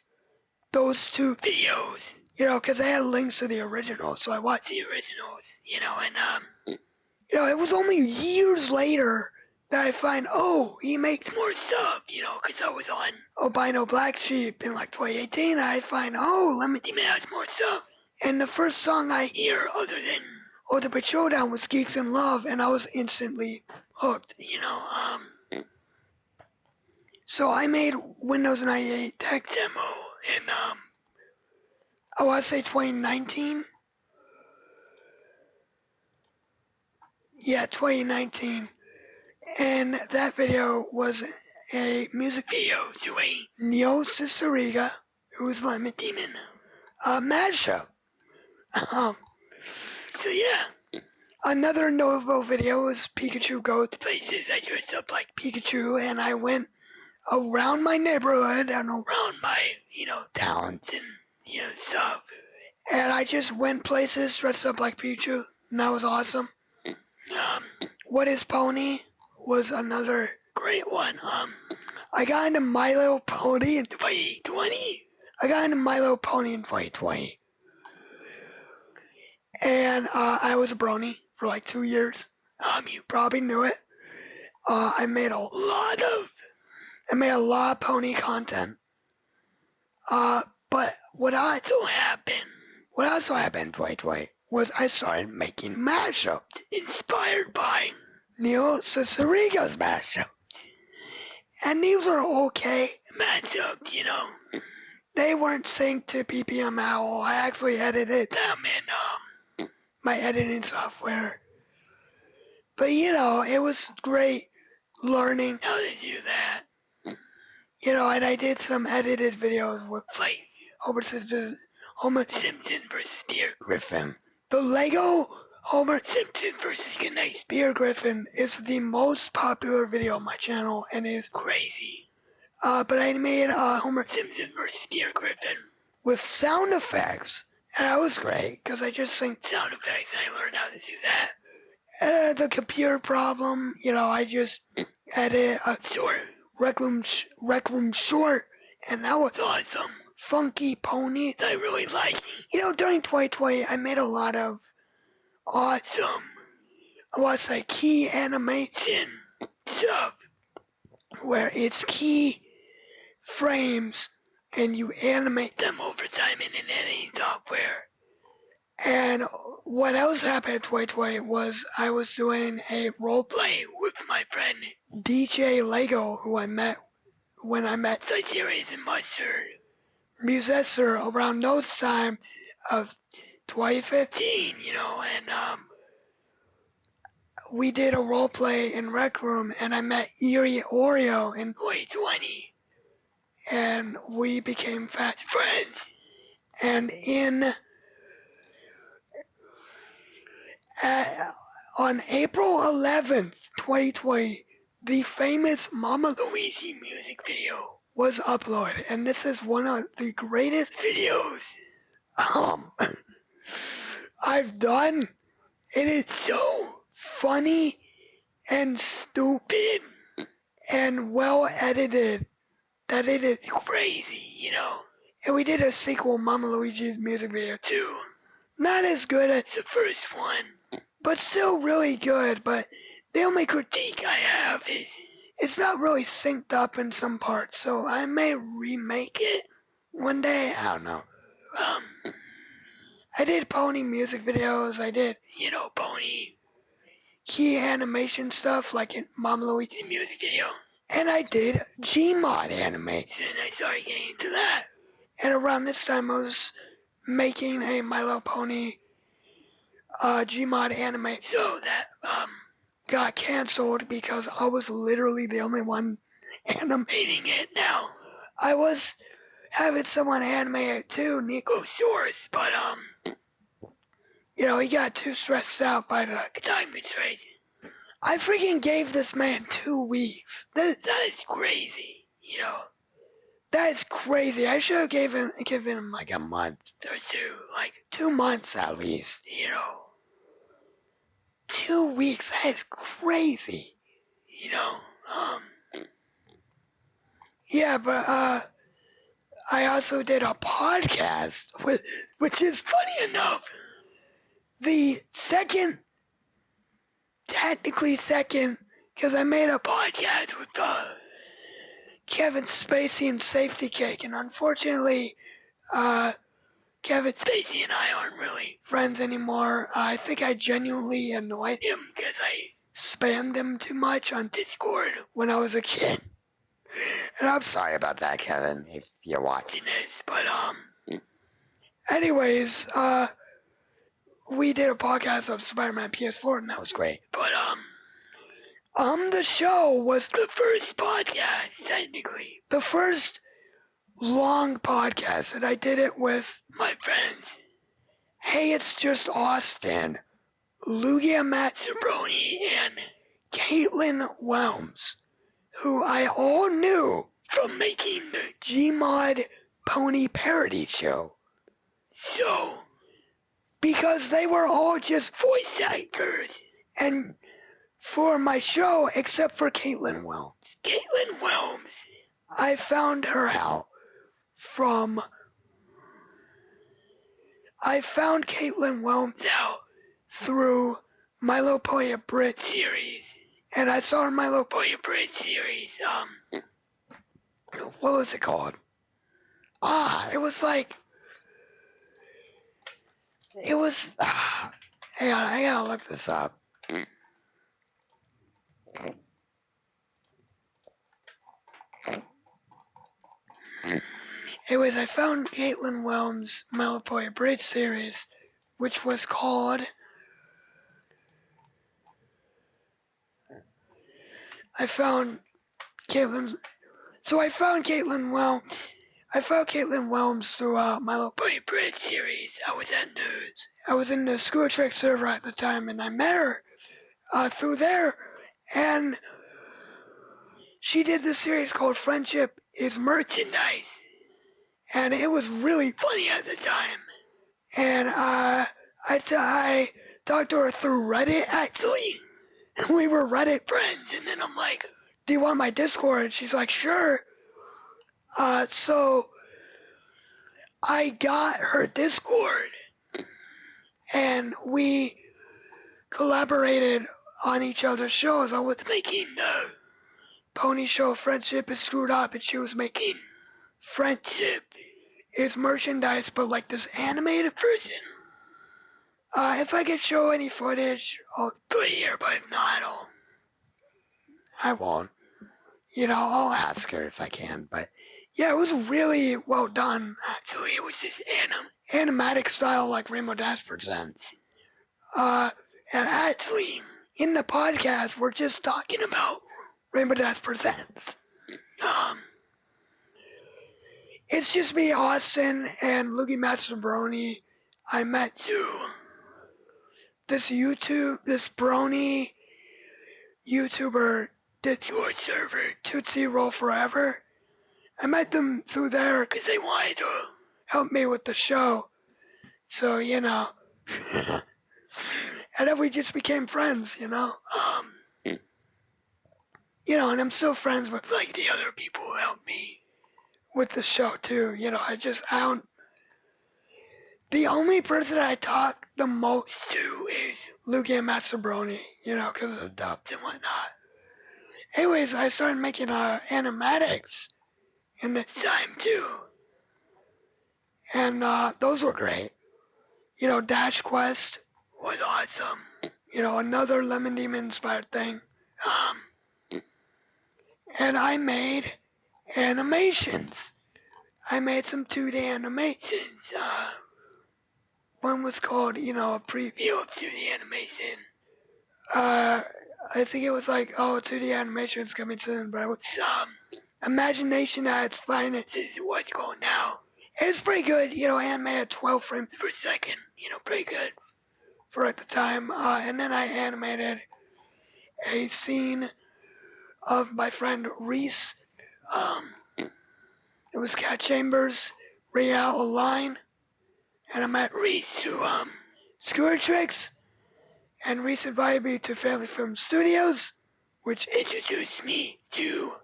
A: those two videos, because they had links to the original, so I watched the originals, and it was only years later that I find, oh, he makes more stuff, because I was on Albino Black Sheep in like 2018, I find, oh, Lemon Demon has more stuff, and the first song I hear other than Ultimate Showdown was Geeks in Love, and I was instantly hooked, So I made Windows 98 tech demo in, I want to say 2019. Yeah, 2019. And that video was a music video to a Neo Ciceriga, who was Lemon Demon, mashup. So yeah. Another Novo video was Pikachu Goes Places. I dressed up like Pikachu and I went around my neighborhood and around my, towns and, stuff. And I just went places dressed up like Pikachu, and that was awesome. What is Pony was another great one. I got into My Little Pony in 2020. And I was a brony for like 2 years. You probably knew it. I made a lot of pony content. But what also happened in 2020 was I started making mashups inspired by Neil Ciceriga's mashup. And these were okay mashups, you know. They weren't synced to BPM at all. I actually edited them in my editing software. But you know, it was great learning how to do that. You know, and I did some edited videos with like Homer Simpson versus Peter Griffin. The Lego Homer Simpson versus Goodnight Peter Griffin is the most popular video on my channel and it is crazy. But I made Homer Simpson versus Peter Griffin with sound effects. And that was great because I just synced sound effects and I learned how to do that. The computer problem, you know, I just edit a short Rec Room short, and that was awesome. Funky Ponies, I really like. You know, during 2020, I made a lot of awesome, what's like key animation stuff, where it's key frames, and you animate them over time in an editing software. And what else happened in 2020 was I was doing a role play with my friend DJ Lego, who I met when I met Series and Mustard Musesser around those times of 2015, you know, and we did a role play in Rec Room, and I met Erie Oreo in 2020, and we became fast friends. And on April 11th, 2020, the famous Mama Luigi music video was uploaded, and this is one of the greatest videos I've done. It is so funny and stupid and well edited that it is crazy, you know. And we did a sequel, Mama Luigi's music video too. Not as good as the first one, but still really good. But the only critique I have is it's not really synced up in some parts, so I may remake it one day. I don't know. I did pony music videos. I did, you know, pony key animation stuff like in Mama Luigi's music video. And I did Gmod animation. I started getting into that. And around this time I was making a My Little Pony Gmod anime. So that got canceled because I was literally the only one animating it now. I was having someone animate it too, Nico Source, but you know, he got too stressed out by the time constraints. I freaking gave this man 2 weeks. That is crazy, you know. That is crazy. I should have given him like a month or two, like 2 months at least, you know. 2 weeks, that is crazy, you know. Yeah, but I also did a podcast with, which is funny enough, technically second, because I made a podcast with Kevin Spacey and Safety Cake, and unfortunately, Kevin Spacey and I aren't really friends anymore. I think I genuinely annoyed him because I spammed him too much on Discord when I was a kid. And I'm sorry about that, Kevin, if you're watching this. But, anyways, we did a podcast of Spider-Man PS4, and that was great. But, the show was the first podcast, technically. The first long podcast, and I did it with my friends. Hey, it's just Austin, Lugia Matsubroni, and Caitlin Welms, who I all knew from making the Gmod Pony Parody Show. So, because they were all just voice actors, and for my show, except for Caitlin Welms. Caitlin Welms, I found her out I found Caitlin Welms out through Milo Poya Brit series. And I saw her Milo Poya Brit series, what was it called? It was like, It was... hang on, I gotta look this up. Anyways, I found Caitlin Whelm's Malapoya Bridge series, which was called... I found Caitlin Whelms throughout Malapoya Bridge series. I was in the School Trek server at the time, and I met her through there, and she did this series called Friendship is Merchandise, and it was really funny at the time. And I talked to her through Reddit, actually. And we were Reddit friends, and then I'm like, do you want my Discord? And she's like, sure. So I got her Discord, and we collaborated on each other's shows. I was making the pony show Friendship is Screwed Up, and she was making Friendship is Merchandise, but like this animated version. If I could show any footage, I'll put it here, but if not, I won't. I'll ask her if I can, but yeah, it was really well done, actually. It was this animatic style like Rainbow Dash presents. And actually, in the podcast, we're just talking about Rainbow Dash presents. It's just me, Austin, and Loogie Master Brony. I met this Brony YouTuber Discord server, Tootsie Roll Forever. I met them through there because they wanted to help me with the show. So, and then we just became friends, and I'm still friends with like the other people who helped me with the show too. The only person I talk the most to is Luke and Master Brony, because of the dubs and whatnot. Anyways, I started making animatics in the time too. And those were great. Dash Quest was awesome. Another Lemon Demon inspired thing. And I made animations. I made some 2D animations. One was called, a preview of 2D animation. I think it was like, 2D animation is coming soon, but it was imagination at its finest is what's going now. It's pretty good, anime at 12 frames per second, pretty good for at the time. And then I animated a scene of my friend Reese. It was Cat Chambers, Real Align, and I met Reese through Scooter Tricks, and Reese invited me to Family Film Studios, which introduced me to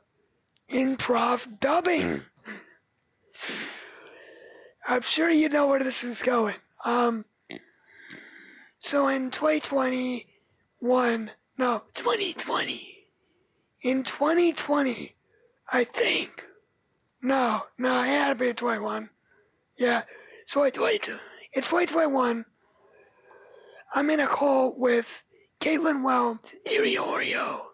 A: improv dubbing. I'm sure you know where this is going. So in 2020, in 2020, I think. No, it had to be 21. Yeah, so in 2021, I'm in a call with Caitlin Whelms, Eerie Oreo.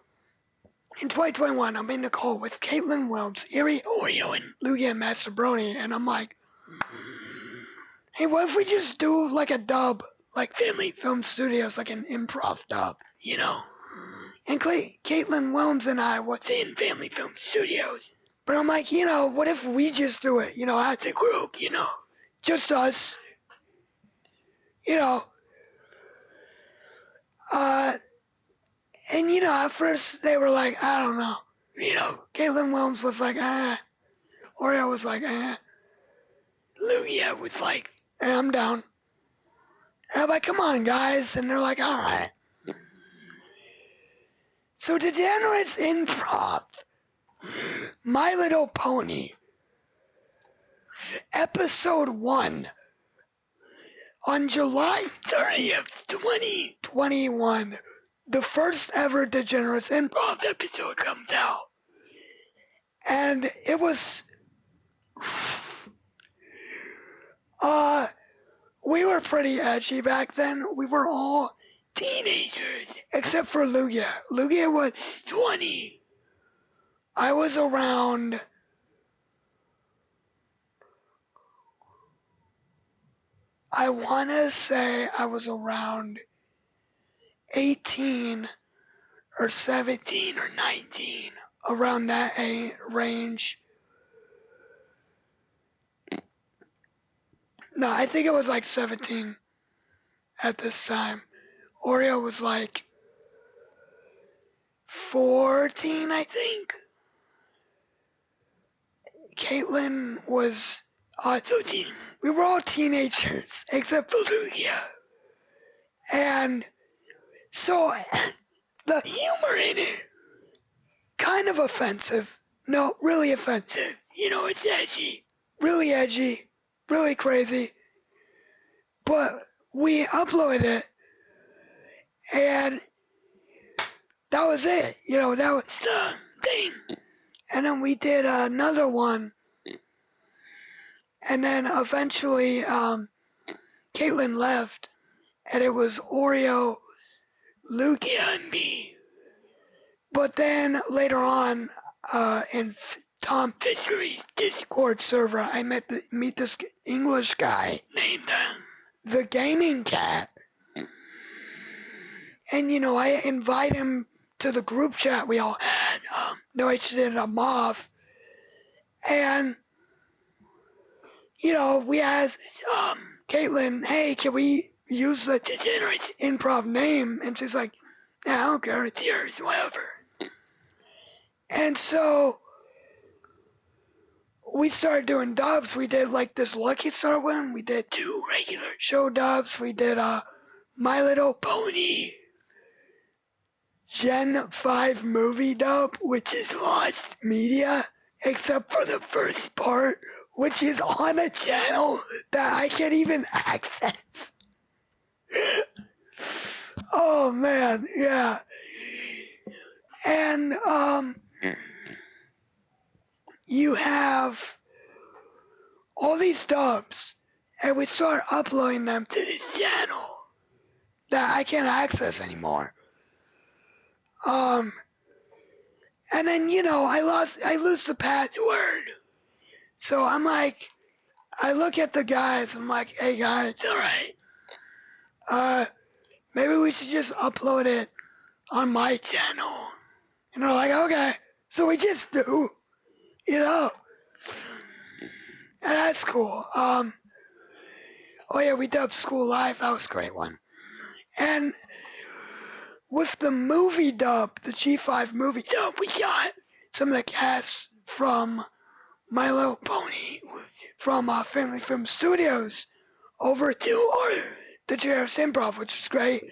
A: In 2021, I'm in a call with Caitlin Whelms, Eerie Oreo, and Lugia Master Brony, and I'm like, hey, what if we just do like a dub, like Family Film Studios, like an improv dub, And Caitlin Whelms and I was in Family Film Studios. But I'm like, what if we just do it, as a group, just us, and at first they were like, I don't know, Caitlin Whelms was like, Oreo was like, Lugia was like, I'm down. And I'm like, come on, guys, and they're like, all right. So Degenerates Improv, My Little Pony, Episode 1, on July 30th, 2021, the first ever Degenerates Improv episode comes out. And it was, we were pretty edgy back then. We were all teenagers, except for Lugia. Lugia was 20. I was around... I want to say I was around 18 or 17 or 19, around that range. No, I think it was like 17 at this time. Oreo was like 14, I think. Caitlin was 13. We were all teenagers, except for Lugia. And so, the humor in it, kind of offensive. No, really offensive. You know, it's edgy. Really crazy. But we uploaded it, and that was it. You know, that was the thing. And then we did another one. And then eventually, Caitlin left, and it was Oreo, Lugia, and me. But then later on, in Tom Fishery's Discord server, I meet this English guy named the Gaming Cat. And, you know, I invite him to the group chat we all had. No, I did a MOV. And, you know, we asked Caitlin, hey, can we use the Degenerates improv name? And she's like, yeah, I don't care, it's yours, whatever. And so we started doing dubs. We did like this Lucky Star one. We did 2 regular show dubs. We did My Little Pony Gen 5 movie dub, which is lost media, except for the first part, which is on a channel that I can't even access. Oh man, yeah. And you have all these dubs, and we start uploading them to this channel that I can't access anymore. And then, you know, I lose the password. So I'm like, I look at the guys, I'm like, hey guys, alright. Maybe we should just upload it on my channel. And they're like, okay. So we just do, you know. And that's cool. Oh yeah, we dubbed School Live, that was a great one. And with the movie dub, the G5 movie dub, we got some of the cast from My Little Pony, from Family Film Studios, over to the Jarvis Improv, which was great.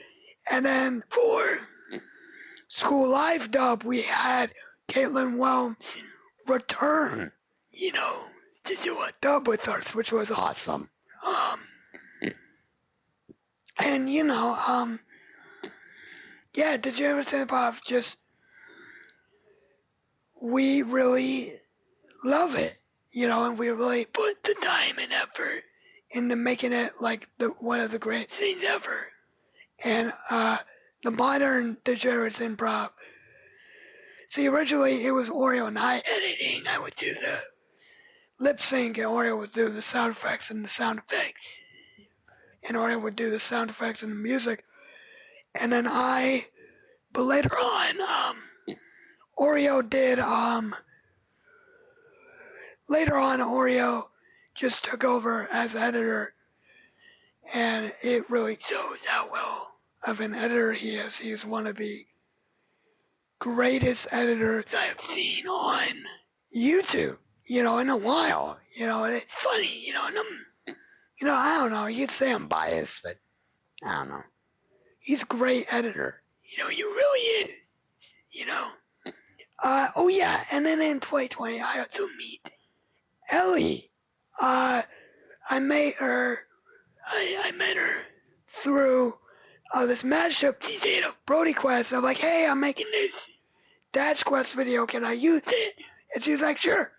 A: And then for School Live dub, we had Caitlin Welms return, you know, to do a dub with us, which was awesome. And you know, yeah, the Jarvis Improv just, we really love it, you know, and we really put the time and effort into making it like one of the greatest things ever. And the modern Degenerates Improv. See, originally it was Oreo and I editing. I would do the lip sync, and Oreo would do the sound effects and the sound effects. And Oreo would do the sound effects and the music. And then but later on, Oreo did, later on Oreo just took over as editor. And it really shows how well of an editor he is. He is one of the greatest editors I've seen on YouTube, you know, in a while. You know, and it's funny, you know, and I don't know, you'd say I'm biased, but I don't know. He's a great editor. You know, he really is, you know. Oh yeah, and then in 2020, I had to meet Ellie. I met her through this mashup she did of Brody Quest. I'm like, hey, I'm making this Dash Quest video, can I use it? And she was like, sure.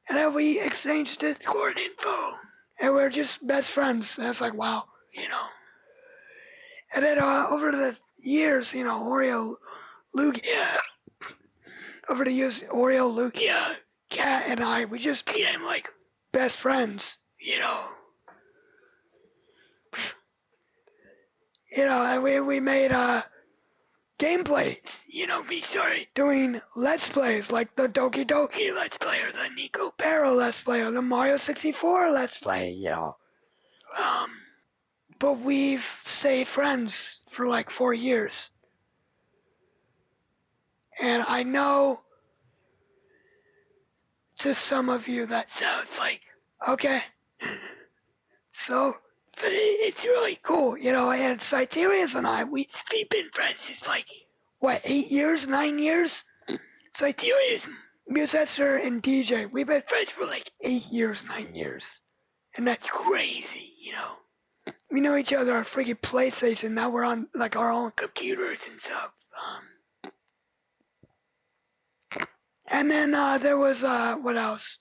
A: And then we exchanged Discord info. And we're just best friends. And it's like, wow, And then over the years, Oreo, Lugia, over the years, Oreo, Lugia, Cat, and I, we just became like best friends, and we made gameplays. We started doing Let's Plays, like the Doki Doki Let's Play, or the Nico Pero Let's Play, or the Mario 64 Let's Play, But we've stayed friends for like 4 years. And I know to some of you that sounds like, okay, so, but it's really cool, and Cyterius and I, we've been friends since like, 8 years, 9 years? Cyterius, Musester, and DJ, we've been friends for like 8 years, 9 years. And that's crazy, We know each other on freaking PlayStation, now we're on like our own computers and stuff. And then there was, what else?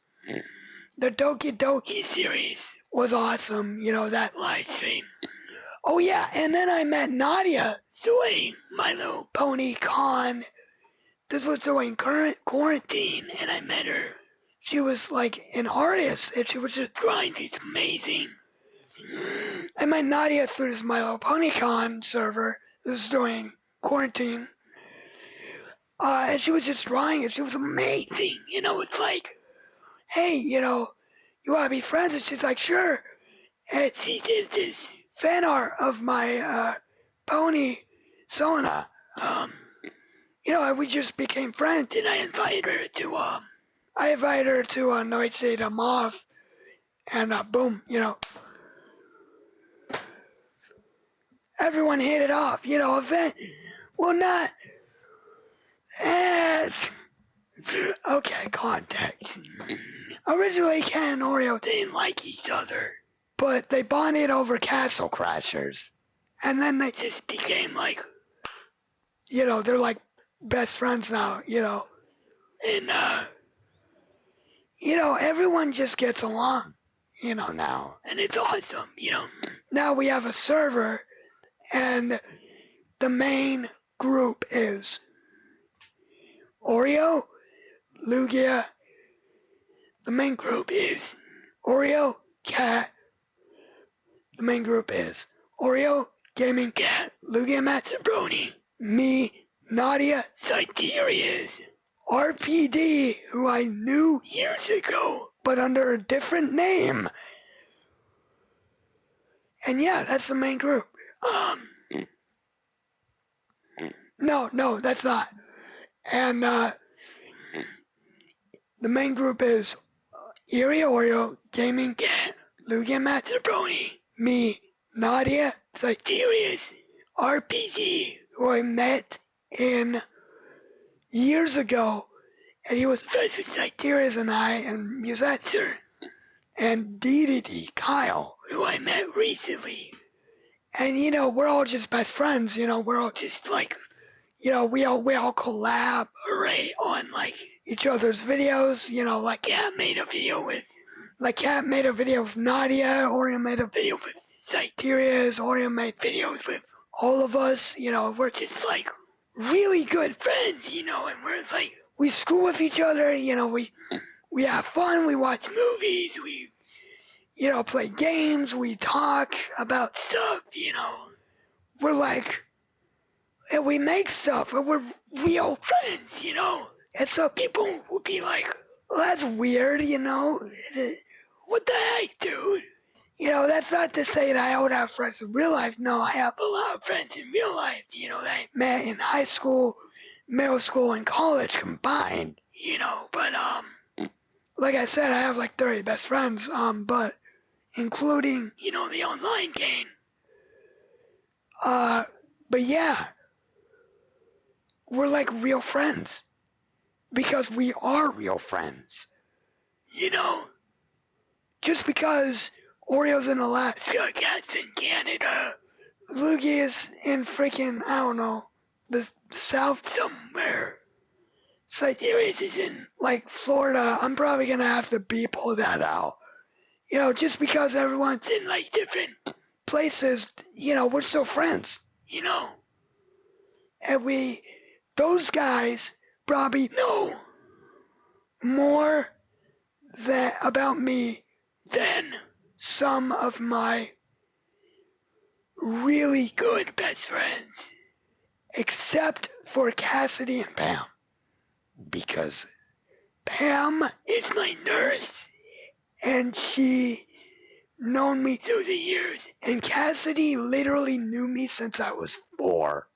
A: The Doki Doki series was awesome, that live stream. Oh yeah, and then I met Nadia doing My Little Pony Con. This was during current quarantine, and I met her. She was like an artist, and she was just drawing these amazing. I met Nadia through this My Little Pony Con server. This was during quarantine. And she was just drawing it. She was amazing. It's like, hey, you want to be friends? And she's like, sure. And she did this fan art of my pony, Sona. And we just became friends. And I invited her to Noche de Mauve. And boom, everyone hit it off. Event. Well, not as. Okay, context. Originally, Ken and Oreo didn't like each other, but they bonded over Castle Crashers. And then they just became like, they're like best friends now, And, everyone just gets along, now. And it's awesome, Now we have a server, and the main group is Oreo, Lugia. The main group is Oreo, Cat. The main group is Oreo, Gaming Cat, Lugia Matsubroni, me, Nadia, Cyterius, RPD, who I knew years ago, but under a different name. And yeah, that's the main group. No, that's not. And the main group is Eerie Oreo, Gaming Cat, Lugia Matsubroni, me, Nadia, Cyterius, RPG, who I met in years ago, and he was friends with Cyterius and I, and Musetzer, and DDD Kyle, who I met recently. And we're all just best friends, we're all just like, we all collaborate on like each other's videos, like Cat made a video with Nadia, Oreo made a video with Cyterius, Oreo made videos with all of us, we're just like really good friends, and we're like, we school with each other, we have fun, we watch movies, we, play games, we talk about stuff, we're like, and we make stuff, and we're real friends, and so people would be like, well, that's weird, what the heck, dude? That's not to say that I don't have friends in real life. No, I have a lot of friends in real life, that I met in high school, middle school, and college combined, but, like I said, I have like 30 best friends, but including, the online game. But yeah, we're like real friends. Because we are real friends. Just because Oreo's in Alaska, Cat's in Canada, Lugia's in freaking, I don't know, the south somewhere. Cyterius is in, like, Florida. I'm probably gonna have to beep all that out. You know, just because everyone's in like different places, you know, we're still friends, you know. And those guys probably know more about me than some of my really good best friends, except for Cassidy and Pam, because Pam is my nurse, and she known me through the years, and Cassidy literally knew me since I was 4.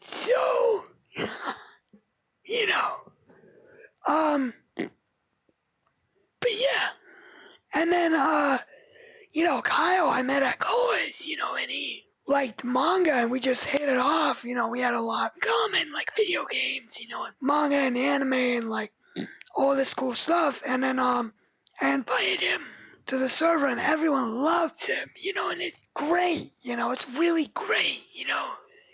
A: So, you know, but yeah, and then, you know, Kyle I met at college, you know, and he liked manga, and we just hit it off, you know, we had a lot in common, like video games, you know, and manga and anime, and like, all this cool stuff, and then, I invited him to the server, and everyone loved him, you know, and it's great, you know, it's really great, you know,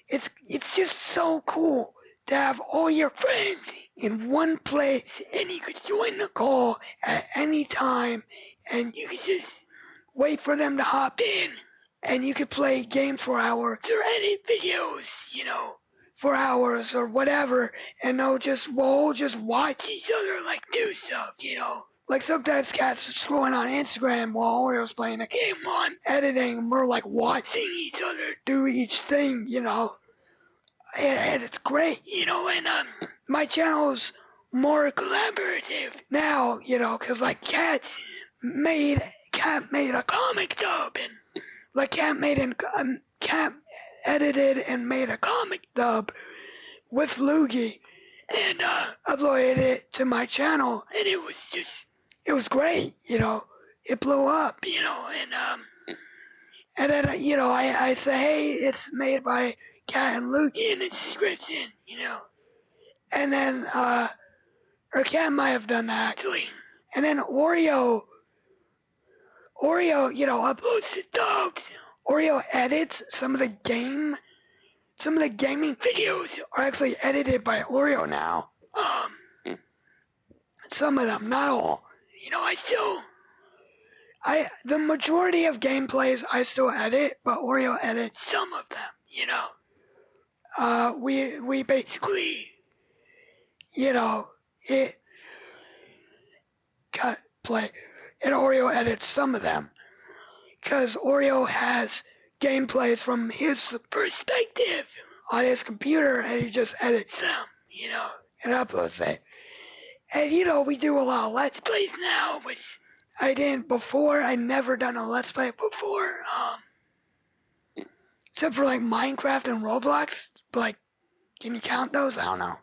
A: it's just so cool to have all your friends in one place, and you could join the call at any time, and you could just wait for them to hop in, and you could play games for hours or edit videos, you know, for hours or whatever, and we'll just watch each other like do stuff, you know. Like sometimes cats are scrolling on Instagram while Oreo's playing a game while I'm editing, and we're like watching each other do each thing, you know. And it's great, you know, and my channel's more collaborative now, you know, because like Cat made a comic dub, and like Cat edited and made a comic dub with Loogie, and uploaded it to my channel, and it was great, you know, it blew up, you know, and then, you know, I say, hey, it's made by Cat and Loogie in the description, you know, and then, or Cat might have done that, actually, and then Oreo, you know, uploads the dubs. Oreo edits some of the gaming videos are actually edited by Oreo now. Some of them, not all. You know, the majority of gameplays I still edit, but Oreo edits some of them, you know. We basically, you know, and Oreo edits some of them. Because Oreo has gameplays from his perspective on his computer, and he just edits them, you know, and uploads it. And, you know, we do a lot of Let's Plays now, which I didn't before. I never done a Let's Play before, except for, like, Minecraft and Roblox. But, like, can you count those? I don't know.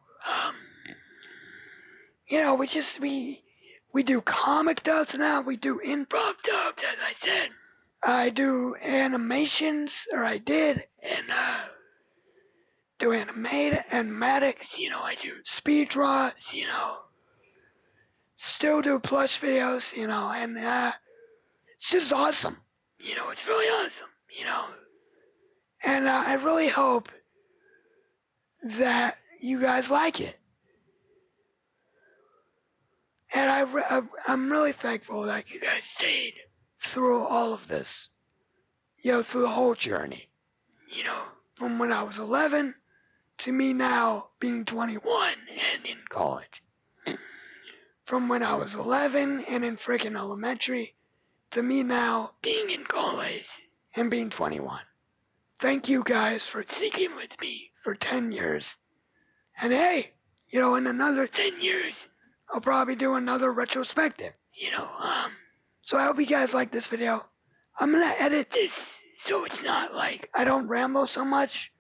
A: You know, we do comic dubs now. We do improv dubs, as I said. I do animations, or I did, and do animatics, you know, I do speed draws, you know, still do plush videos, you know, and it's just awesome, you know, it's really awesome, you know, and I really hope that you guys like it, and I'm really thankful that you guys stayed through all of this, you know, through the whole journey, you know, from when I was 11 to me now being 21 and in college. From when I was 11 and in freaking elementary to me now being in college and being 21. Thank you guys for sticking with me for 10 years. And hey, you know, in another 10 years, I'll probably do another retrospective, you know. So I hope you guys like this video. I'm gonna edit this so it's not like I don't ramble so much,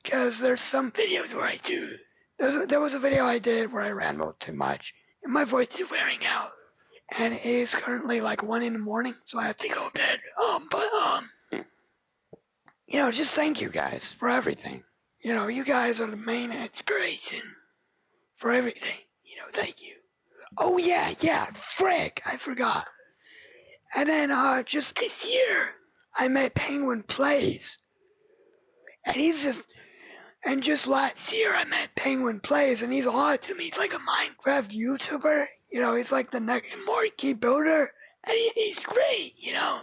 A: because there's some videos where I do. There was a video I did where I rambled too much, and my voice is wearing out, and it is currently like 1 in the morning, so I have to go to bed. You know, just thank you guys for everything. You know, you guys are the main inspiration for everything. You know, thank you. Oh yeah, frick, I forgot. And then just this year, I met Penguin Plays, and just last year I met Penguin Plays, and he's awesome. He's like a Minecraft YouTuber. You know, he's like the next Marky Builder. And he's great, you know.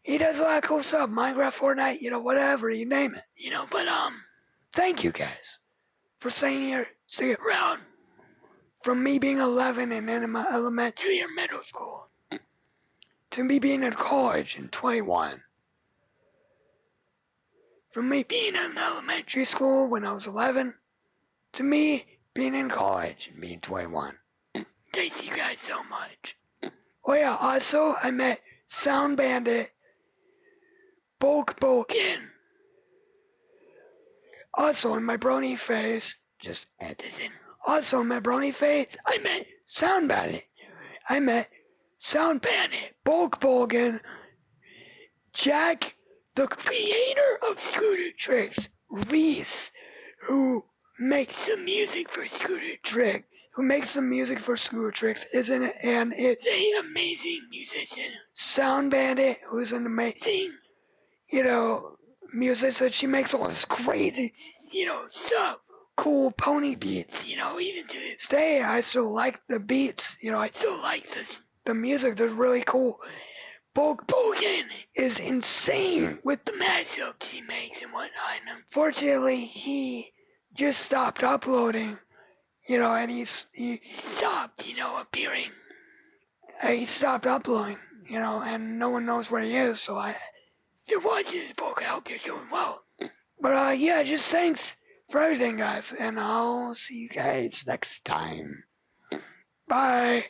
A: He does a lot of cool stuff. Minecraft, Fortnite, you know, whatever, you name it. You know, but thank you guys for staying around. From me being 11 and then in my elementary or middle school to me being in college in 21. From me being in elementary school when I was 11 to me being in college and being 21. Thank you guys so much. Oh yeah, also I met Sound Bandit, Bulk Bulkin. Also in my brony phase, just add this in. Also in my brony phase, I met Sound Bandit. I met Sound Bandit, Bulk Bulkin, Jack, the creator of Scooter Tricks, Reese, who makes the music for Scooter Tricks, isn't it? And it's an amazing musician. Sound Bandit, who's an amazing, you know, musician. She makes all this crazy, you know, stuff. Cool pony beats, you know, even to this day, I still like the beats, you know, I still like the music. They're really cool. Bulk Bogan is insane with the mashups he makes and whatnot. And unfortunately, he just stopped uploading, you know, and he stopped, you know, appearing. He stopped uploading, you know, and no one knows where he is. So if you're watching this, Bulk, I hope you're doing well. But yeah, just thanks for everything, guys, and I'll see you guys next time. Bye.